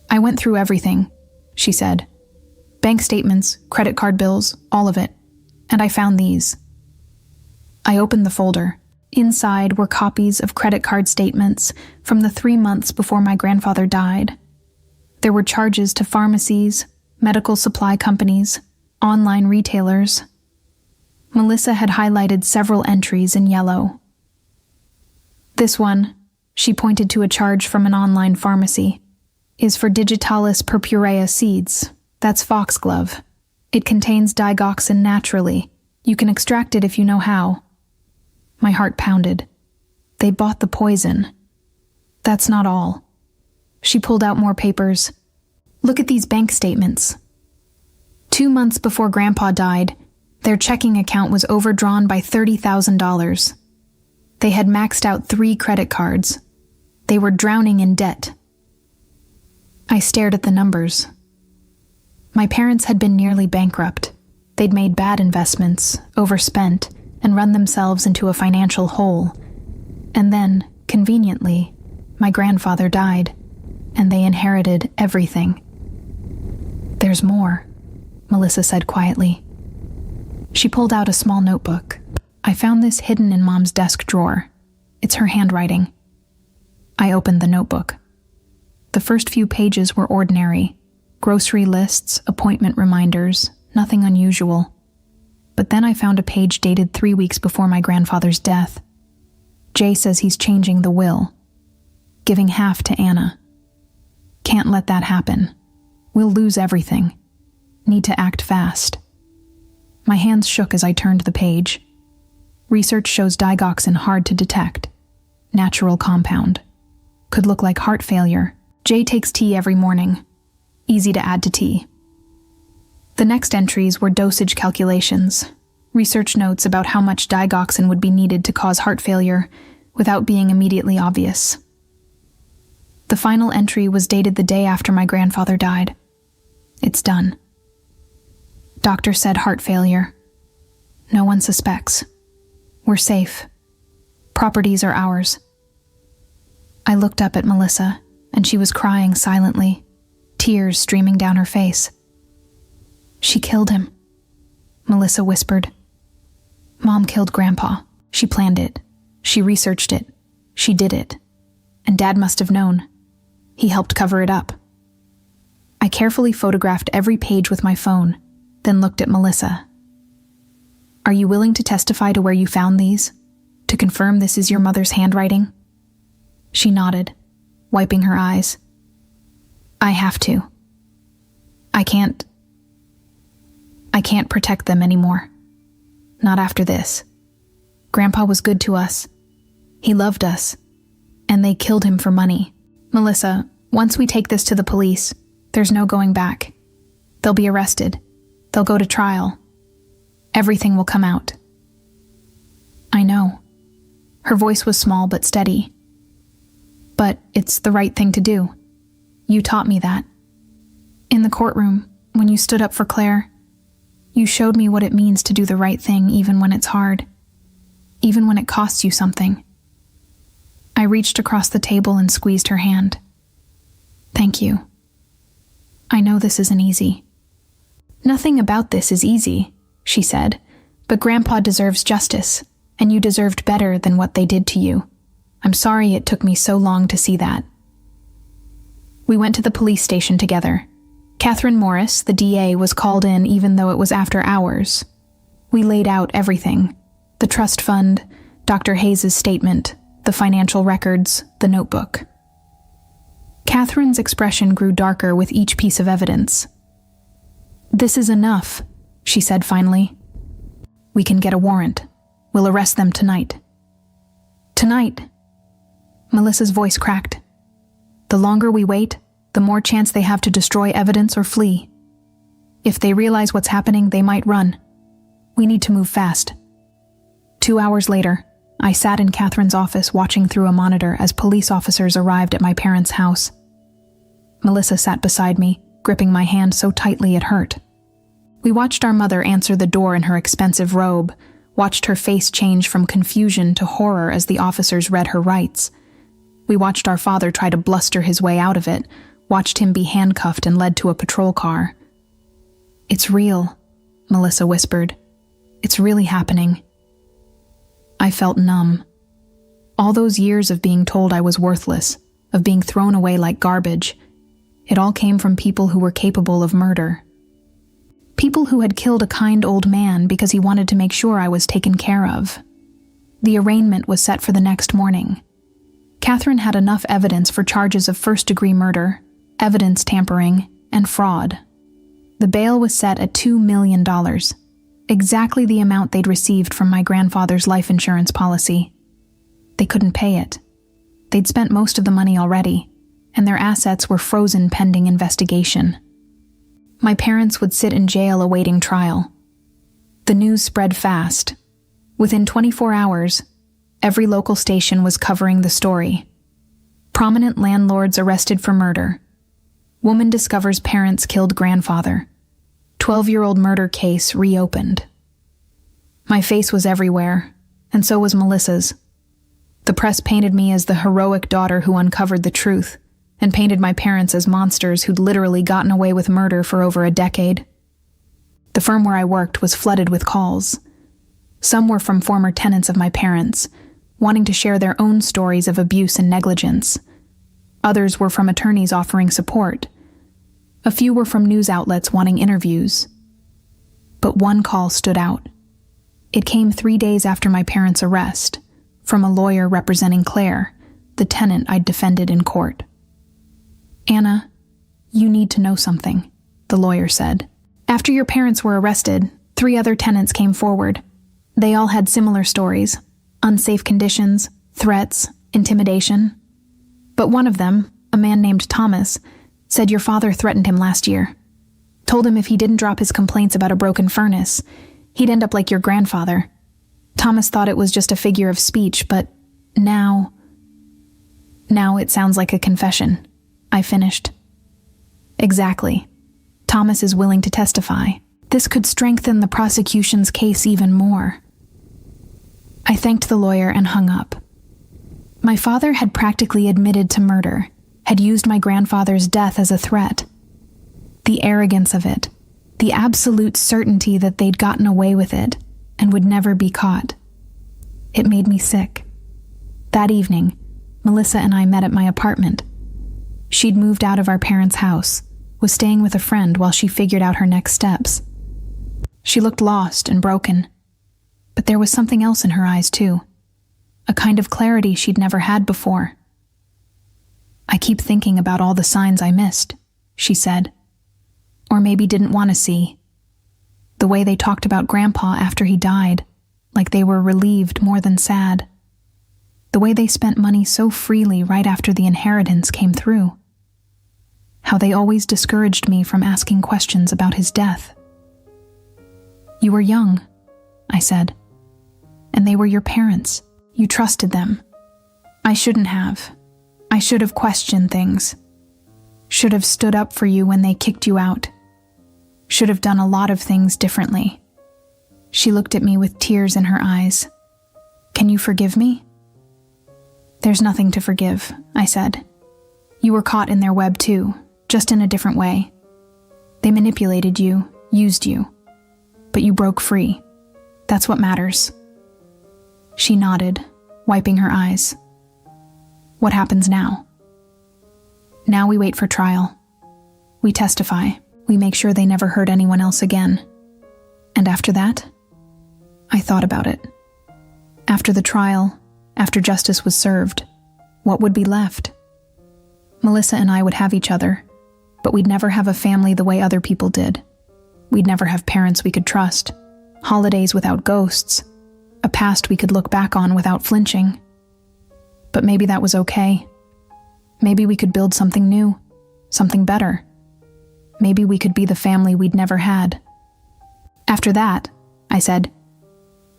I went through everything, she said. Bank statements, credit card bills, all of it. And I found these. I opened the folder. Inside were copies of credit card statements from the 3 months before my grandfather died. There were charges to pharmacies, medical supply companies, online retailers. Melissa had highlighted several entries in yellow. This one, she pointed to a charge from an online pharmacy, is for Digitalis purpurea seeds. That's foxglove. It contains digoxin naturally. You can extract it if you know how. My heart pounded. They bought the poison. That's not all. She pulled out more papers. Look at these bank statements. 2 months before Grandpa died, their checking account was overdrawn by $30,000. They had maxed out 3 credit cards. They were drowning in debt. I stared at the numbers. My parents had been nearly bankrupt. They'd made bad investments, overspent, and run themselves into a financial hole. And then, conveniently, my grandfather died, and they inherited everything. There's more, Melissa said quietly. She pulled out a small notebook. I found this hidden in Mom's desk drawer. It's her handwriting. I opened the notebook. The first few pages were ordinary. Grocery lists, appointment reminders, nothing unusual. But then I found a page dated 3 weeks before my grandfather's death. Jay says he's changing the will, giving half to Anna. Can't let that happen. We'll lose everything. Need to act fast. My hands shook as I turned the page. Research shows digoxin hard to detect. Natural compound. Could look like heart failure. Jay takes tea every morning. Easy to add to tea. The next entries were dosage calculations, research notes about how much digoxin would be needed to cause heart failure without being immediately obvious. The final entry was dated the day after my grandfather died. It's done. Doctor said heart failure. No one suspects. We're safe. Properties are ours. I looked up at Melissa, and she was crying silently, tears streaming down her face. She killed him, Melissa whispered. Mom killed Grandpa. She planned it. She researched it. She did it. And Dad must have known. He helped cover it up. I carefully photographed every page with my phone, then looked at Melissa. Are you willing to testify to where you found these? To confirm this is your mother's handwriting? She nodded, wiping her eyes. I have to. I can't. I can't protect them anymore. Not after this. Grandpa was good to us. He loved us. And they killed him for money. Melissa, once we take this to the police, there's no going back. They'll be arrested. They'll go to trial. Everything will come out. I know. Her voice was small but steady. But it's the right thing to do. You taught me that. In the courtroom, when you stood up for Claire, you showed me what it means to do the right thing even when it's hard. Even when it costs you something. I reached across the table and squeezed her hand. Thank you. I know this isn't easy. Nothing about this is easy, she said, but Grandpa deserves justice, and you deserved better than what they did to you. I'm sorry it took me so long to see that. We went to the police station together. Catherine Morris, the DA, was called in even though it was after hours. We laid out everything. The trust fund, Dr. Hayes' statement, the financial records, the notebook. Catherine's expression grew darker with each piece of evidence. This is enough, she said finally. We can get a warrant. We'll arrest them tonight. Tonight? Melissa's voice cracked. The longer we wait, the more chance they have to destroy evidence or flee. If they realize what's happening, they might run. We need to move fast. 2 hours later, I sat in Catherine's office watching through a monitor as police officers arrived at my parents' house. Melissa sat beside me, gripping my hand so tightly it hurt. We watched our mother answer the door in her expensive robe, watched her face change from confusion to horror as the officers read her rights. We watched our father try to bluster his way out of it, watched him be handcuffed and led to a patrol car. It's real, Melissa whispered. It's really happening. I felt numb. All those years of being told I was worthless, of being thrown away like garbage, it all came from people who were capable of murder. People who had killed a kind old man because he wanted to make sure I was taken care of. The arraignment was set for the next morning. Catherine had enough evidence for charges of first-degree murder, evidence tampering, and fraud. The bail was set at $2 million, exactly the amount they'd received from my grandfather's life insurance policy. They couldn't pay it. They'd spent most of the money already, and their assets were frozen pending investigation. My parents would sit in jail awaiting trial. The news spread fast. Within 24 hours, every local station was covering the story. Prominent landlords arrested for murder. Woman discovers parents killed grandfather. 12-year-old murder case reopened. My face was everywhere, and so was Melissa's. The press painted me as the heroic daughter who uncovered the truth, and painted my parents as monsters who'd literally gotten away with murder for over a decade. The firm where I worked was flooded with calls. Some were from former tenants of my parents, wanting to share their own stories of abuse and negligence. Others were from attorneys offering support. A few were from news outlets wanting interviews. But one call stood out. It came 3 days after my parents' arrest, from a lawyer representing Claire, the tenant I'd defended in court. Anna, you need to know something, the lawyer said. After your parents were arrested, 3 other tenants came forward. They all had similar stories, unsafe conditions, threats, intimidation. But one of them, a man named Thomas, said your father threatened him last year. Told him if he didn't drop his complaints about a broken furnace, he'd end up like your grandfather. Thomas thought it was just a figure of speech, but now it sounds like a confession. I finished. Exactly. Thomas is willing to testify. This could strengthen the prosecution's case even more. I thanked the lawyer and hung up. My father had practically admitted to murder, had used my grandfather's death as a threat. The arrogance of it, the absolute certainty that they'd gotten away with it and would never be caught. It made me sick. That evening, Melissa and I met at my apartment. She'd moved out of our parents' house, was staying with a friend while she figured out her next steps. She looked lost and broken, but there was something else in her eyes too, a kind of clarity she'd never had before. I keep thinking about all the signs I missed, she said, or maybe didn't want to see. The way they talked about Grandpa after he died, like they were relieved more than sad. The way they spent money so freely right after the inheritance came through. How they always discouraged me from asking questions about his death. "You were young," I said, "and they were your parents. You trusted them. I shouldn't have. I should have questioned things. Should have stood up for you when they kicked you out. Should have done a lot of things differently." She looked at me with tears in her eyes. "Can you forgive me?" "There's nothing to forgive," I said. "You were caught in their web too, just in a different way. They manipulated you, used you, but you broke free. That's what matters." She nodded, wiping her eyes. "What happens now?" "Now we wait for trial. We testify. We make sure they never hurt anyone else again. And after that?" I thought about it. After the trial, after justice was served, what would be left? Melissa and I would have each other, but we'd never have a family the way other people did. We'd never have parents we could trust, holidays without ghosts, a past we could look back on without flinching. But maybe that was okay. Maybe we could build something new, something better. Maybe we could be the family we'd never had. After that, I said,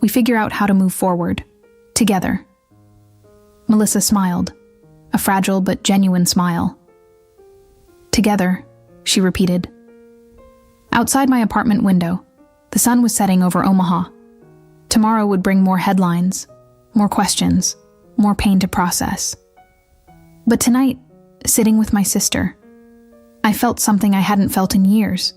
we figure out how to move forward, together. Melissa smiled, a fragile but genuine smile. "Together," she repeated. Outside my apartment window, the sun was setting over Omaha. Tomorrow would bring more headlines, more questions, more pain to process. But tonight, sitting with my sister, I felt something I hadn't felt in years.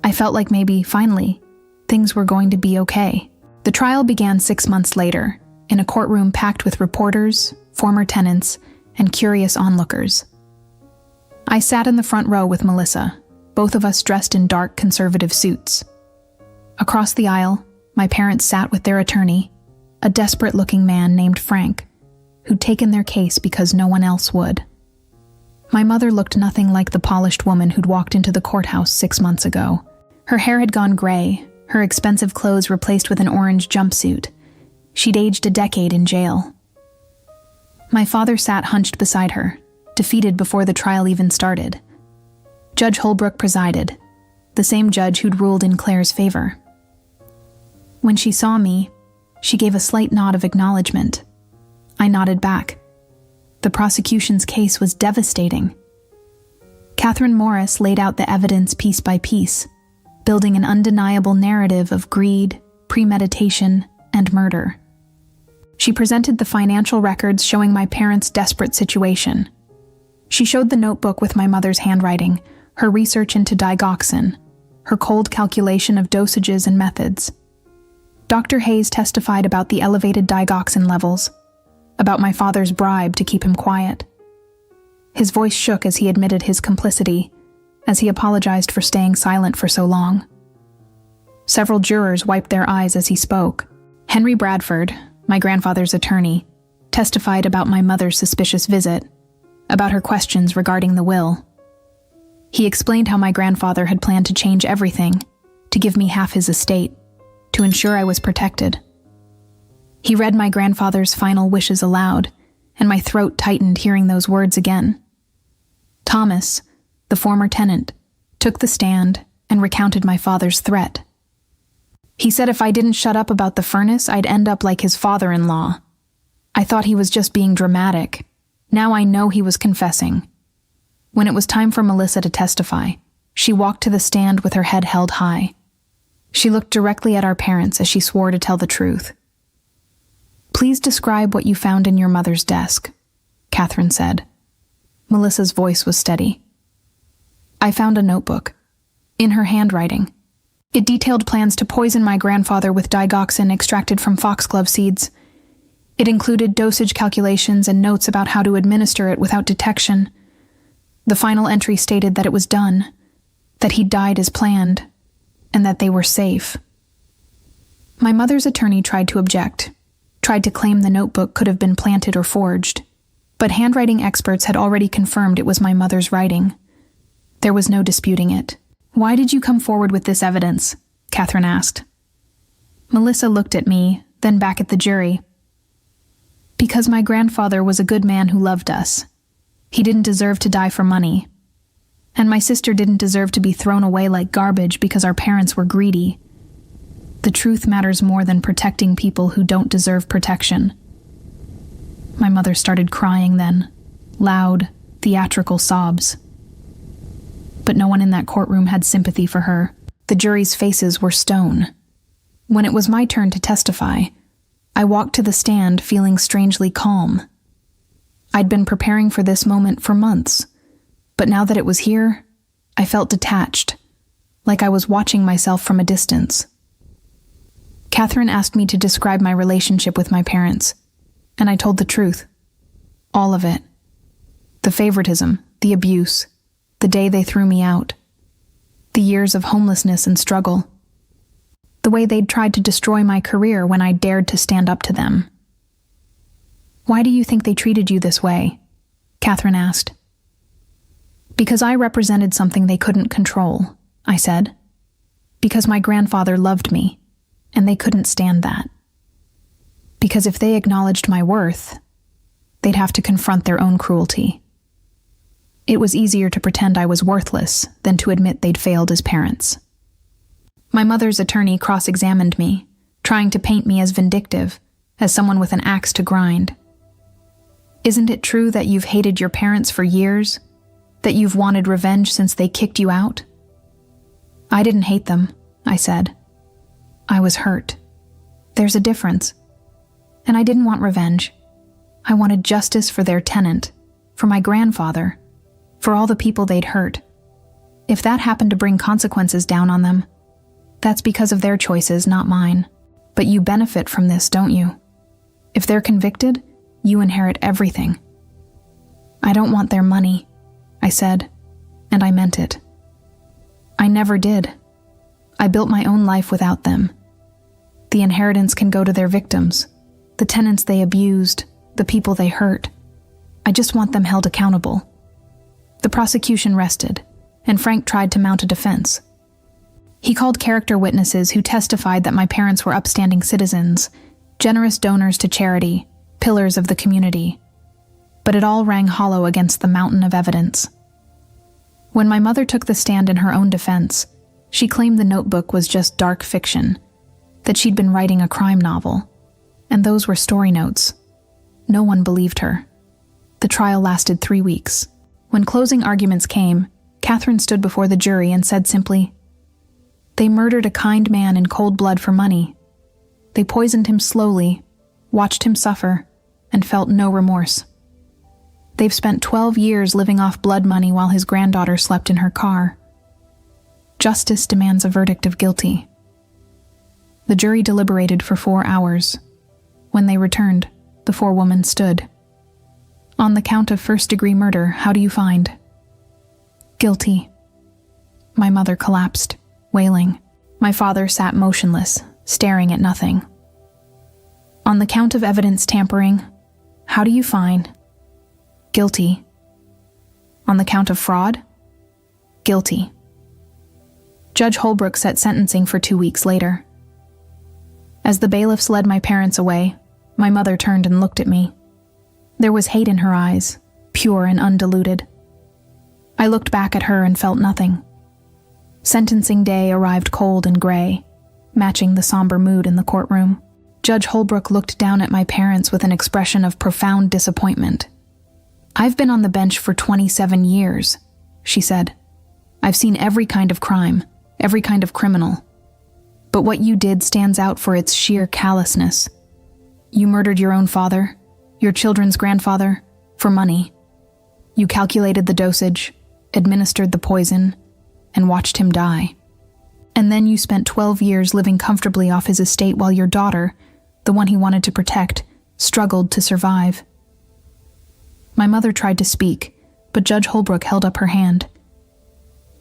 I felt like maybe, finally, things were going to be okay. The trial began 6 months later, in a courtroom packed with reporters, former tenants, and curious onlookers. I sat in the front row with Melissa, both of us dressed in dark conservative suits. Across the aisle, my parents sat with their attorney, a desperate-looking man named Frank, who'd taken their case because no one else would. My mother looked nothing like the polished woman who'd walked into the courthouse 6 months ago. Her hair had gone gray, her expensive clothes replaced with an orange jumpsuit. She'd aged a decade in jail. My father sat hunched beside her, defeated before the trial even started. Judge Holbrook presided, the same judge who'd ruled in Claire's favor. When she saw me, she gave a slight nod of acknowledgement. I nodded back. The prosecution's case was devastating. Catherine Morris laid out the evidence piece by piece, building an undeniable narrative of greed, premeditation, and murder. She presented the financial records showing my parents' desperate situation. She showed the notebook with my mother's handwriting, her research into digoxin, her cold calculation of dosages and methods. Dr. Hayes testified about the elevated digoxin levels, about my father's bribe to keep him quiet. His voice shook as he admitted his complicity, as he apologized for staying silent for so long. Several jurors wiped their eyes as he spoke. Henry Bradford, my grandfather's attorney, testified about my mother's suspicious visit, about her questions regarding the will. He explained how my grandfather had planned to change everything, to give me half his estate, to ensure I was protected. He read my grandfather's final wishes aloud, and my throat tightened hearing those words again. Thomas, the former tenant, took the stand and recounted my father's threat. He said if I didn't shut up about the furnace, I'd end up like his father-in-law. I thought he was just being dramatic. Now I know he was confessing. When it was time for Melissa to testify, she walked to the stand with her head held high. She looked directly at our parents as she swore to tell the truth. "Please describe what you found in your mother's desk," Catherine said. Melissa's voice was steady. "I found a notebook. In her handwriting. It detailed plans to poison my grandfather with digoxin extracted from foxglove seeds. It included dosage calculations and notes about how to administer it without detection. The final entry stated that it was done, that he died as planned, and that they were safe." My mother's attorney tried to object, tried to claim the notebook could have been planted or forged, but handwriting experts had already confirmed it was my mother's writing. There was no disputing it. "Why did you come forward with this evidence?" Catherine asked. Melissa looked at me, then back at the jury. Because my grandfather was a good man who loved us. He didn't deserve to die for money. And my sister didn't deserve to be thrown away like garbage because our parents were greedy. The truth matters more than protecting people who don't deserve protection. My mother started crying then, loud, theatrical sobs. But no one in that courtroom had sympathy for her. The jury's faces were stone. When it was my turn to testify, I walked to the stand feeling strangely calm. I'd been preparing for this moment for months, but now that it was here, I felt detached, like I was watching myself from a distance. Catherine asked me to describe my relationship with my parents, and I told the truth. All of it. The favoritism, the abuse, the day they threw me out, the years of homelessness and struggle, the way they'd tried to destroy my career when I dared to stand up to them. Why do you think they treated you this way? Catherine asked. Because I represented something they couldn't control, I said. Because my grandfather loved me, and they couldn't stand that. Because if they acknowledged my worth, they'd have to confront their own cruelty. It was easier to pretend I was worthless than to admit they'd failed as parents. My mother's attorney cross-examined me, trying to paint me as vindictive, as someone with an axe to grind. Isn't it true that you've hated your parents for years? That you've wanted revenge since they kicked you out? I didn't hate them, I said. I was hurt. There's a difference. And I didn't want revenge. I wanted justice for their tenant, for my grandfather, for all the people they'd hurt. If that happened to bring consequences down on them, that's because of their choices, not mine. But you benefit from this, don't you? If they're convicted, you inherit everything. I don't want their money, I said, and I meant it. I never did. I built my own life without them. The inheritance can go to their victims, the tenants they abused, the people they hurt. I just want them held accountable. The prosecution rested, and Frank tried to mount a defense. He called character witnesses who testified that my parents were upstanding citizens, generous donors to charity, pillars of the community. But it all rang hollow against the mountain of evidence. When my mother took the stand in her own defense, she claimed the notebook was just dark fiction, that she'd been writing a crime novel, and those were story notes. No one believed her. The trial lasted 3 weeks. When closing arguments came, Catherine stood before the jury and said simply, "They murdered a kind man in cold blood for money. They poisoned him slowly, watched him suffer, and felt no remorse. They've spent 12 years living off blood money while his granddaughter slept in her car. Justice demands a verdict of guilty." The jury deliberated for 4 hours. When they returned, the forewoman stood. "On the count of first-degree murder, how do you find?" "Guilty." My mother collapsed, wailing. My father sat motionless, staring at nothing. "On the count of evidence tampering, how do you find?" "Guilty." "On the count of fraud?" "Guilty." Judge Holbrook set sentencing for 2 weeks later. As the bailiffs led my parents away, my mother turned and looked at me. There was hate in her eyes, pure and undiluted. I looked back at her and felt nothing. Sentencing day arrived cold and gray, matching the somber mood in the courtroom. Judge Holbrook looked down at my parents with an expression of profound disappointment. "I've been on the bench for 27 years, she said. "I've seen every kind of crime, every kind of criminal. But what you did stands out for its sheer callousness. You murdered your own father, your children's grandfather, for money. You calculated the dosage, administered the poison, and watched him die. And then you spent 12 years living comfortably off his estate while your daughter, the one he wanted to protect, struggled to survive." My mother tried to speak, but Judge Holbrook held up her hand.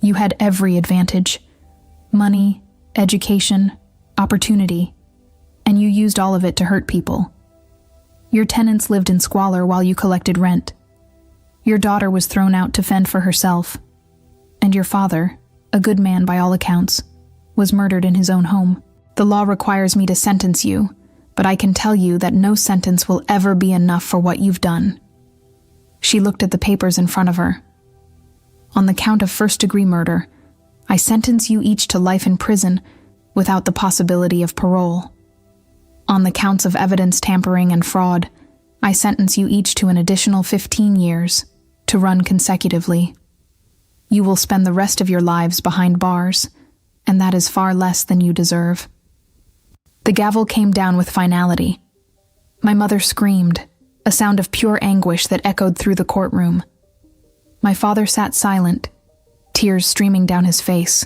"You had every advantage. Money, education, opportunity, and you used all of it to hurt people. Your tenants lived in squalor while you collected rent. Your daughter was thrown out to fend for herself. And your father, a good man by all accounts, was murdered in his own home. The law requires me to sentence you, but I can tell you that no sentence will ever be enough for what you've done." She looked at the papers in front of her. "On the count of first-degree murder, I sentence you each to life in prison without the possibility of parole. On the counts of evidence tampering and fraud, I sentence you each to an additional 15 years, to run consecutively. You will spend the rest of your lives behind bars, and that is far less than you deserve." The gavel came down with finality. My mother screamed, a sound of pure anguish that echoed through the courtroom. My father sat silent, tears streaming down his face.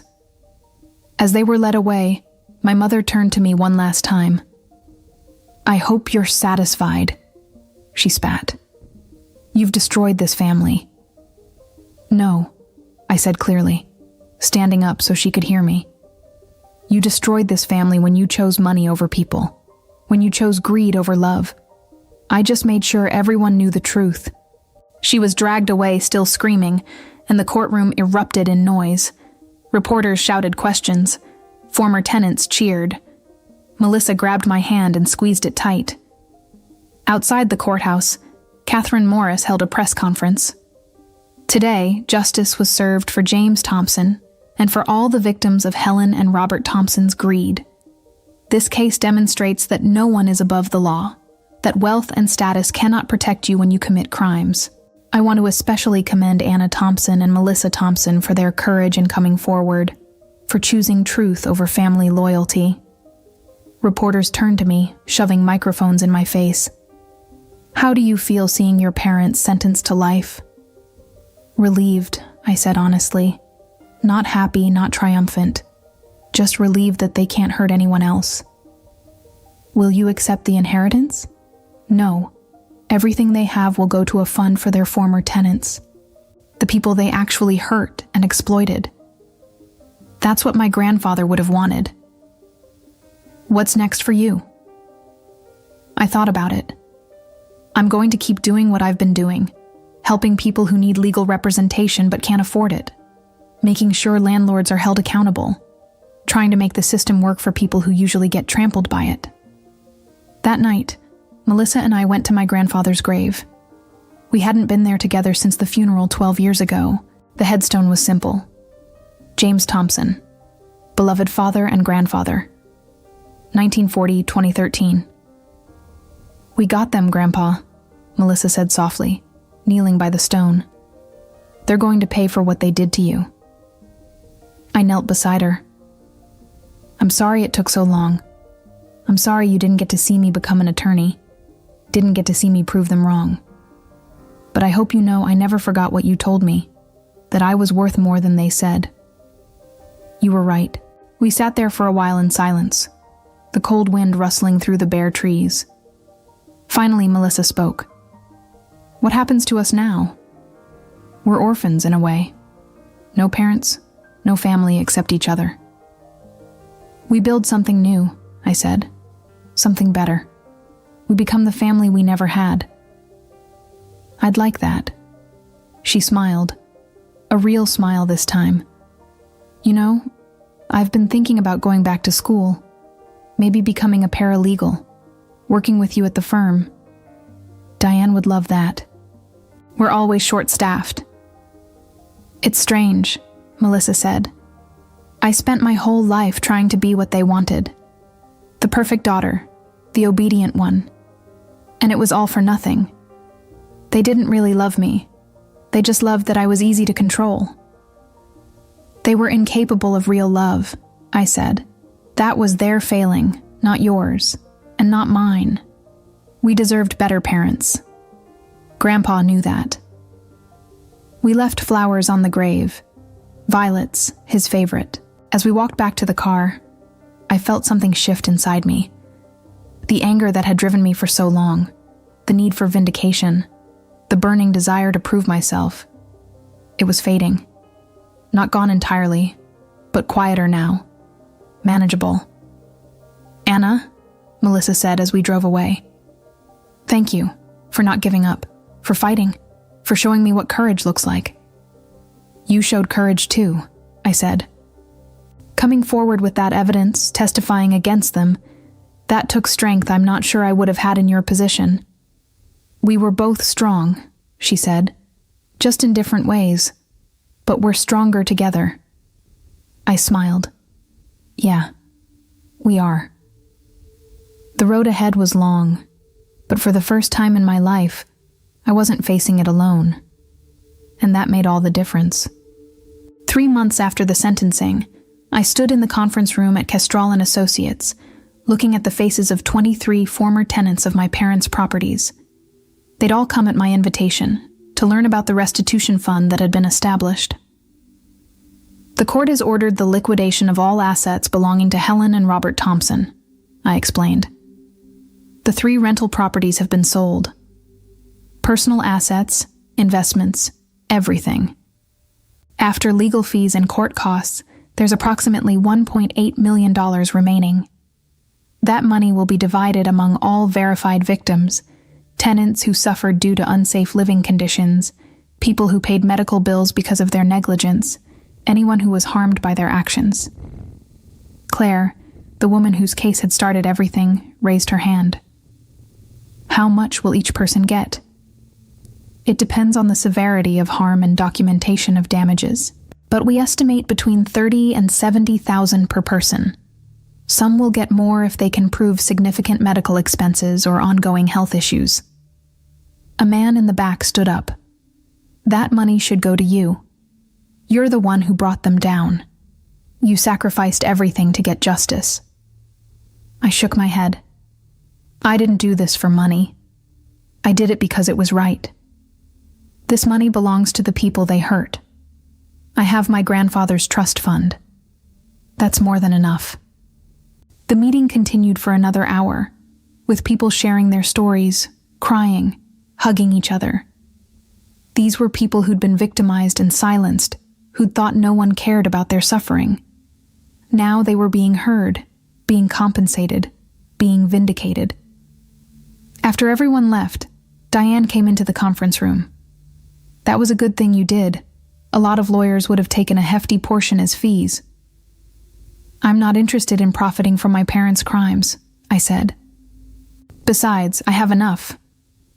As they were led away, my mother turned to me one last time. "I hope you're satisfied," she spat. "You've destroyed this family." "No," I said clearly, standing up so she could hear me. "You destroyed this family when you chose money over people, when you chose greed over love. I just made sure everyone knew the truth." She was dragged away, still screaming, and the courtroom erupted in noise. Reporters shouted questions. Former tenants cheered. Melissa grabbed my hand and squeezed it tight. Outside the courthouse, Catherine Morris held a press conference. Today, justice was served for James Thompson and for all the victims of Helen and Robert Thompson's greed. This case demonstrates that no one is above the law, that wealth and status cannot protect you when you commit crimes. I want to especially commend Anna Thompson and Melissa Thompson for their courage in coming forward, for choosing truth over family loyalty. Reporters turned to me, shoving microphones in my face. "How do you feel seeing your parents sentenced to life?" "Relieved," I said honestly. "Not happy, not triumphant. Just relieved that they can't hurt anyone else." "Will you accept the inheritance?" "No. Everything they have will go to a fund for their former tenants, the people they actually hurt and exploited. That's what my grandfather would have wanted." "What's next for you?" I thought about it. I'm going to keep doing what I've been doing, helping people who need legal representation but can't afford it, making sure landlords are held accountable, trying to make the system work for people who usually get trampled by it. That night, Melissa and I went to my grandfather's grave. We hadn't been there together since the funeral 12 years ago. The headstone was simple. James Thompson, beloved father and grandfather. 1940-2013. "We got them, Grandpa," Melissa said softly, kneeling by the stone. "They're going to pay for what they did to you." I knelt beside her. "I'm sorry it took so long. I'm sorry you didn't get to see me become an attorney, didn't get to see me prove them wrong. But I hope you know I never forgot what you told me, that I was worth more than they said." You were right. We sat there for a while in silence, the cold wind rustling through the bare trees. Finally, Melissa spoke. "What happens to us now? We're orphans in a way. No parents, no family except each other." "We build something new," I said. "Something better. We become the family we never had." "I'd like that." She smiled, a real smile this time. "You know, I've been thinking about going back to school, maybe becoming a paralegal, working with you at the firm. Diane would love that. We're always short-staffed." "It's strange," Melissa said. "I spent my whole life trying to be what they wanted. The perfect daughter, the obedient one. And it was all for nothing. They didn't really love me. They just loved that I was easy to control." "They were incapable of real love," I said. "That was their failing, not yours, and not mine. We deserved better parents. Grandpa knew that." We left flowers on the grave, violets, his favorite. As we walked back to the car, I felt something shift inside me. The anger that had driven me for so long, the need for vindication, the burning desire to prove myself. It was fading. Not gone entirely, but quieter now. Manageable. "Anna," Melissa said as we drove away. "Thank you for not giving up, for fighting, for showing me what courage looks like." "You showed courage too," I said. Coming forward with that evidence, testifying against them, that took strength I'm not sure I would have had in your position. We were both strong, she said, just in different ways, but we're stronger together. I smiled. Yeah, we are. The road ahead was long, but for the first time in my life, I wasn't facing it alone. And that made all the difference. 3 months after the sentencing, I stood in the conference room at Kestrel & Associates, looking at the faces of 23 former tenants of my parents' properties. They'd all come at my invitation to learn about the restitution fund that had been established. The court has ordered the liquidation of all assets belonging to Helen and Robert Thompson, I explained. The 3 rental properties have been sold. Personal assets, investments, everything. After legal fees and court costs, there's approximately $1.8 million remaining. That money will be divided among all verified victims, tenants who suffered due to unsafe living conditions, people who paid medical bills because of their negligence, anyone who was harmed by their actions. Claire, the woman whose case had started everything, raised her hand. How much will each person get? It depends on the severity of harm and documentation of damages, but we estimate between $30,000 and $70,000 per person. Some will get more if they can prove significant medical expenses or ongoing health issues. A man in the back stood up. That money should go to you. You're the one who brought them down. You sacrificed everything to get justice. I shook my head. I didn't do this for money. I did it because it was right. This money belongs to the people they hurt. I have my grandfather's trust fund. That's more than enough. The meeting continued for another hour, with people sharing their stories, crying, hugging each other. These were people who'd been victimized and silenced, who'd thought no one cared about their suffering. Now they were being heard, being compensated, being vindicated. After everyone left, Diane came into the conference room. That was a good thing you did. A lot of lawyers would have taken a hefty portion as fees. I'm not interested in profiting from my parents' crimes, I said. Besides, I have enough.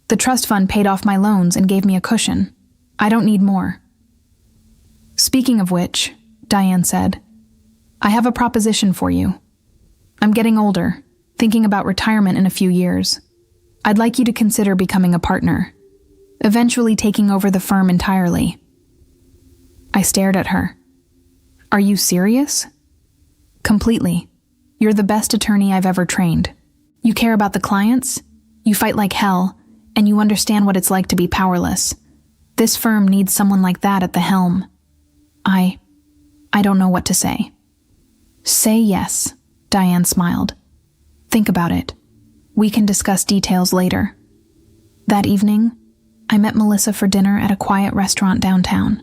The trust fund paid off my loans and gave me a cushion. I don't need more. Speaking of which, Diane said, I have a proposition for you. I'm getting older, thinking about retirement in a few years. I'd like you to consider becoming a partner, eventually taking over the firm entirely. I stared at her. Are you serious? Completely. You're the best attorney I've ever trained. You care about the clients, you fight like hell, and you understand what it's like to be powerless. This firm needs someone like that at the helm. I don't know what to say. Say yes, Diane smiled. Think about it. We can discuss details later. That evening, I met Melissa for dinner at a quiet restaurant downtown.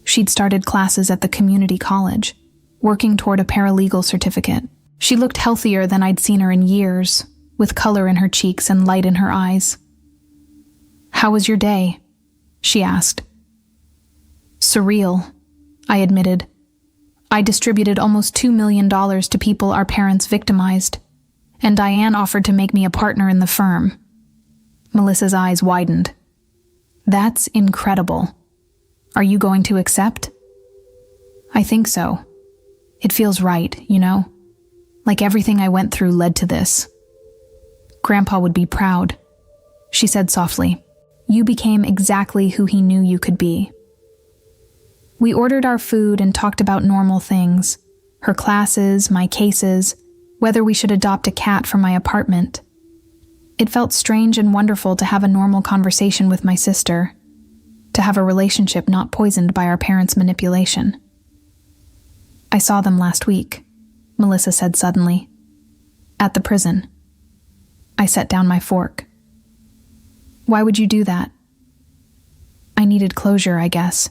She'd started classes at the community college, working toward a paralegal certificate. She looked healthier than I'd seen her in years, with color in her cheeks and light in her eyes. How was your day? She asked. Surreal, I admitted. I distributed almost $2 million to people our parents victimized, and Diane offered to make me a partner in the firm. Melissa's eyes widened. That's incredible. Are you going to accept? I think so. It feels right, you know? Like everything I went through led to this. Grandpa would be proud, she said softly. You became exactly who he knew you could be. We ordered our food and talked about normal things, her classes, my cases, whether we should adopt a cat from my apartment. It felt strange and wonderful to have a normal conversation with my sister, to have a relationship not poisoned by our parents' manipulation. I saw them last week, Melissa said suddenly. At the prison. I set down my fork. Why would you do that? I needed closure, I guess.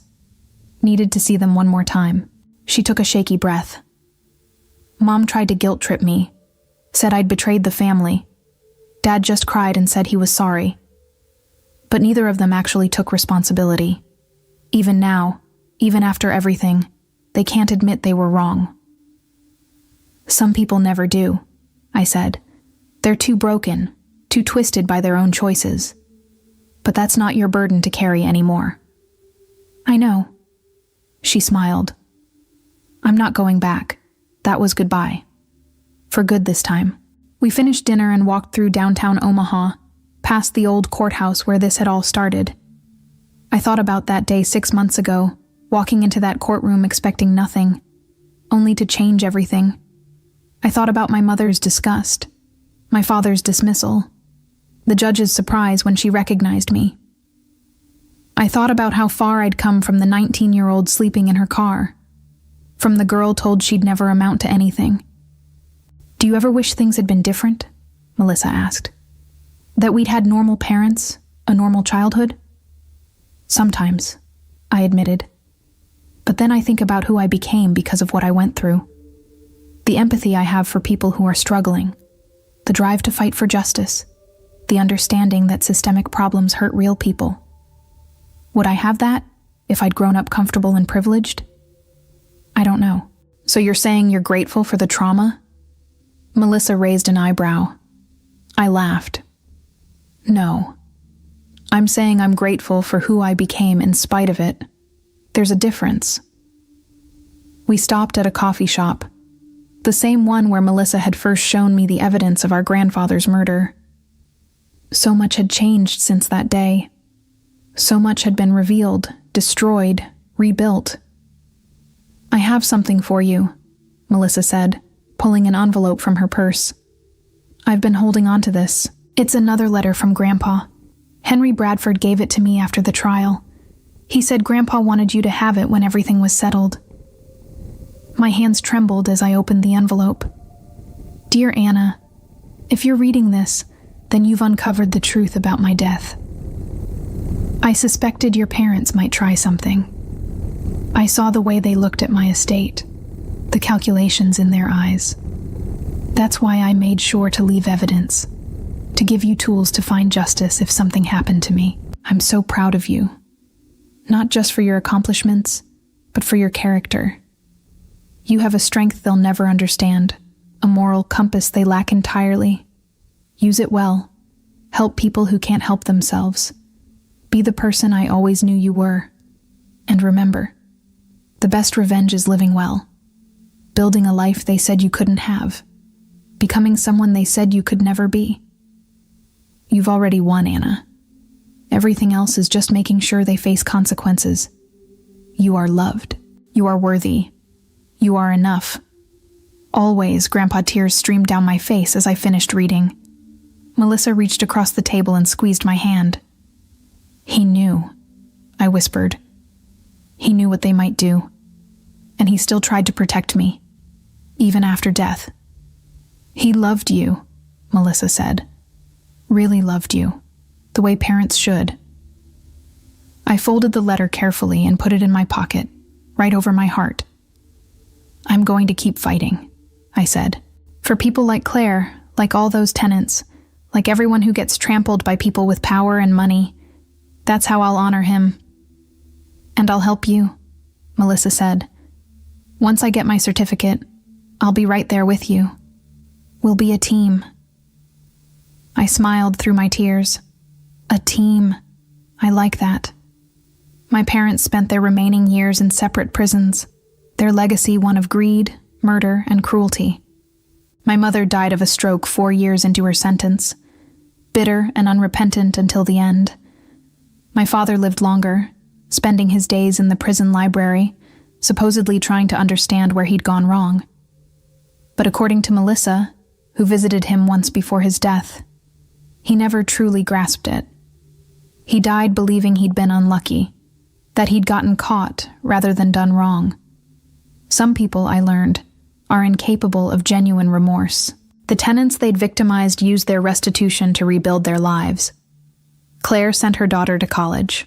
Needed to see them one more time. She took a shaky breath. Mom tried to guilt trip me, said I'd betrayed the family. Dad just cried and said he was sorry. But neither of them actually took responsibility. Even now, even after everything, they can't admit they were wrong. Some people never do, I said. They're too broken, too twisted by their own choices. But that's not your burden to carry anymore. I know. She smiled. I'm not going back. That was goodbye. For good this time. We finished dinner and walked through downtown Omaha, past the old courthouse where this had all started. I thought about that day 6 months ago, walking into that courtroom expecting nothing, only to change everything. I thought about my mother's disgust, my father's dismissal, the judge's surprise when she recognized me. I thought about how far I'd come from the 19-year-old sleeping in her car, from the girl told she'd never amount to anything. Do you ever wish things had been different? Melissa asked. That we'd had normal parents, a normal childhood? Sometimes, I admitted. But then I think about who I became because of what I went through. The empathy I have for people who are struggling, the drive to fight for justice, the understanding that systemic problems hurt real people. Would I have that if I'd grown up comfortable and privileged? I don't know. So you're saying you're grateful for the trauma? Melissa raised an eyebrow. I laughed. No. I'm saying I'm grateful for who I became in spite of it. There's a difference. We stopped at a coffee shop, the same one where Melissa had first shown me the evidence of our grandfather's murder. So much had changed since that day. So much had been revealed, destroyed, rebuilt. I have something for you, Melissa said, pulling an envelope from her purse. I've been holding on to this. It's another letter from Grandpa. Henry Bradford gave it to me after the trial. He said Grandpa wanted you to have it when everything was settled. My hands trembled as I opened the envelope. Dear Anna, if you're reading this, then you've uncovered the truth about my death. I suspected your parents might try something. I saw the way they looked at my estate, the calculations in their eyes. That's why I made sure to leave evidence, to give you tools to find justice if something happened to me. I'm so proud of you. Not just for your accomplishments, but for your character. You have a strength they'll never understand, a moral compass they lack entirely. Use it well. Help people who can't help themselves. Be the person I always knew you were. And remember, the best revenge is living well. Building a life they said you couldn't have. Becoming someone they said you could never be. You've already won, Anna. Everything else is just making sure they face consequences. You are loved. You are worthy. You are enough. Always, Grandpa, tears streamed down my face as I finished reading. Melissa reached across the table and squeezed my hand. He knew, I whispered. He knew what they might do. And he still tried to protect me, even after death. He loved you, Melissa said. Really loved you, the way parents should. I folded the letter carefully and put it in my pocket, right over my heart. I'm going to keep fighting, I said. For people like Claire, like all those tenants, like everyone who gets trampled by people with power and money. That's how I'll honor him. And I'll help you, Melissa said. Once I get my certificate, I'll be right there with you. We'll be a team. I smiled through my tears. A team. I like that. My parents spent their remaining years in separate prisons, their legacy one of greed, murder, and cruelty. My mother died of a stroke 4 years into her sentence, bitter and unrepentant until the end. My father lived longer, spending his days in the prison library, supposedly trying to understand where he'd gone wrong. But according to Melissa, who visited him once before his death, he never truly grasped it. He died believing he'd been unlucky, that he'd gotten caught rather than done wrong. Some people, I learned, are incapable of genuine remorse. The tenants they'd victimized used their restitution to rebuild their lives. Claire sent her daughter to college.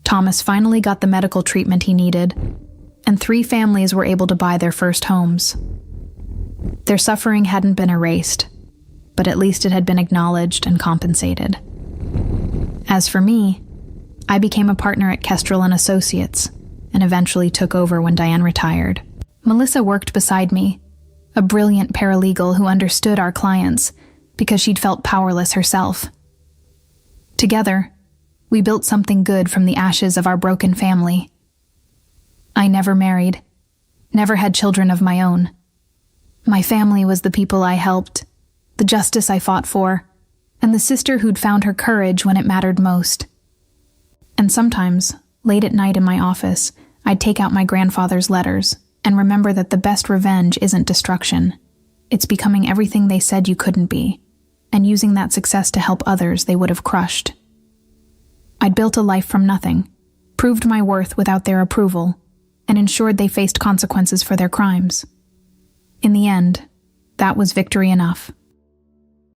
Thomas finally got the medical treatment he needed, and 3 families were able to buy their first homes. Their suffering hadn't been erased, but at least it had been acknowledged and compensated. As for me, I became a partner at Kestrel and Associates, and eventually took over when Diane retired. Melissa worked beside me, a brilliant paralegal who understood our clients because she'd felt powerless herself. Together, we built something good from the ashes of our broken family. I never married, never had children of my own. My family was the people I helped, the justice I fought for, and the sister who'd found her courage when it mattered most. And sometimes, late at night in my office, I'd take out my grandfather's letters and remember that the best revenge isn't destruction. It's becoming everything they said you couldn't be, and using that success to help others they would have crushed. I'd built a life from nothing, proved my worth without their approval, and ensured they faced consequences for their crimes. In the end, that was victory enough.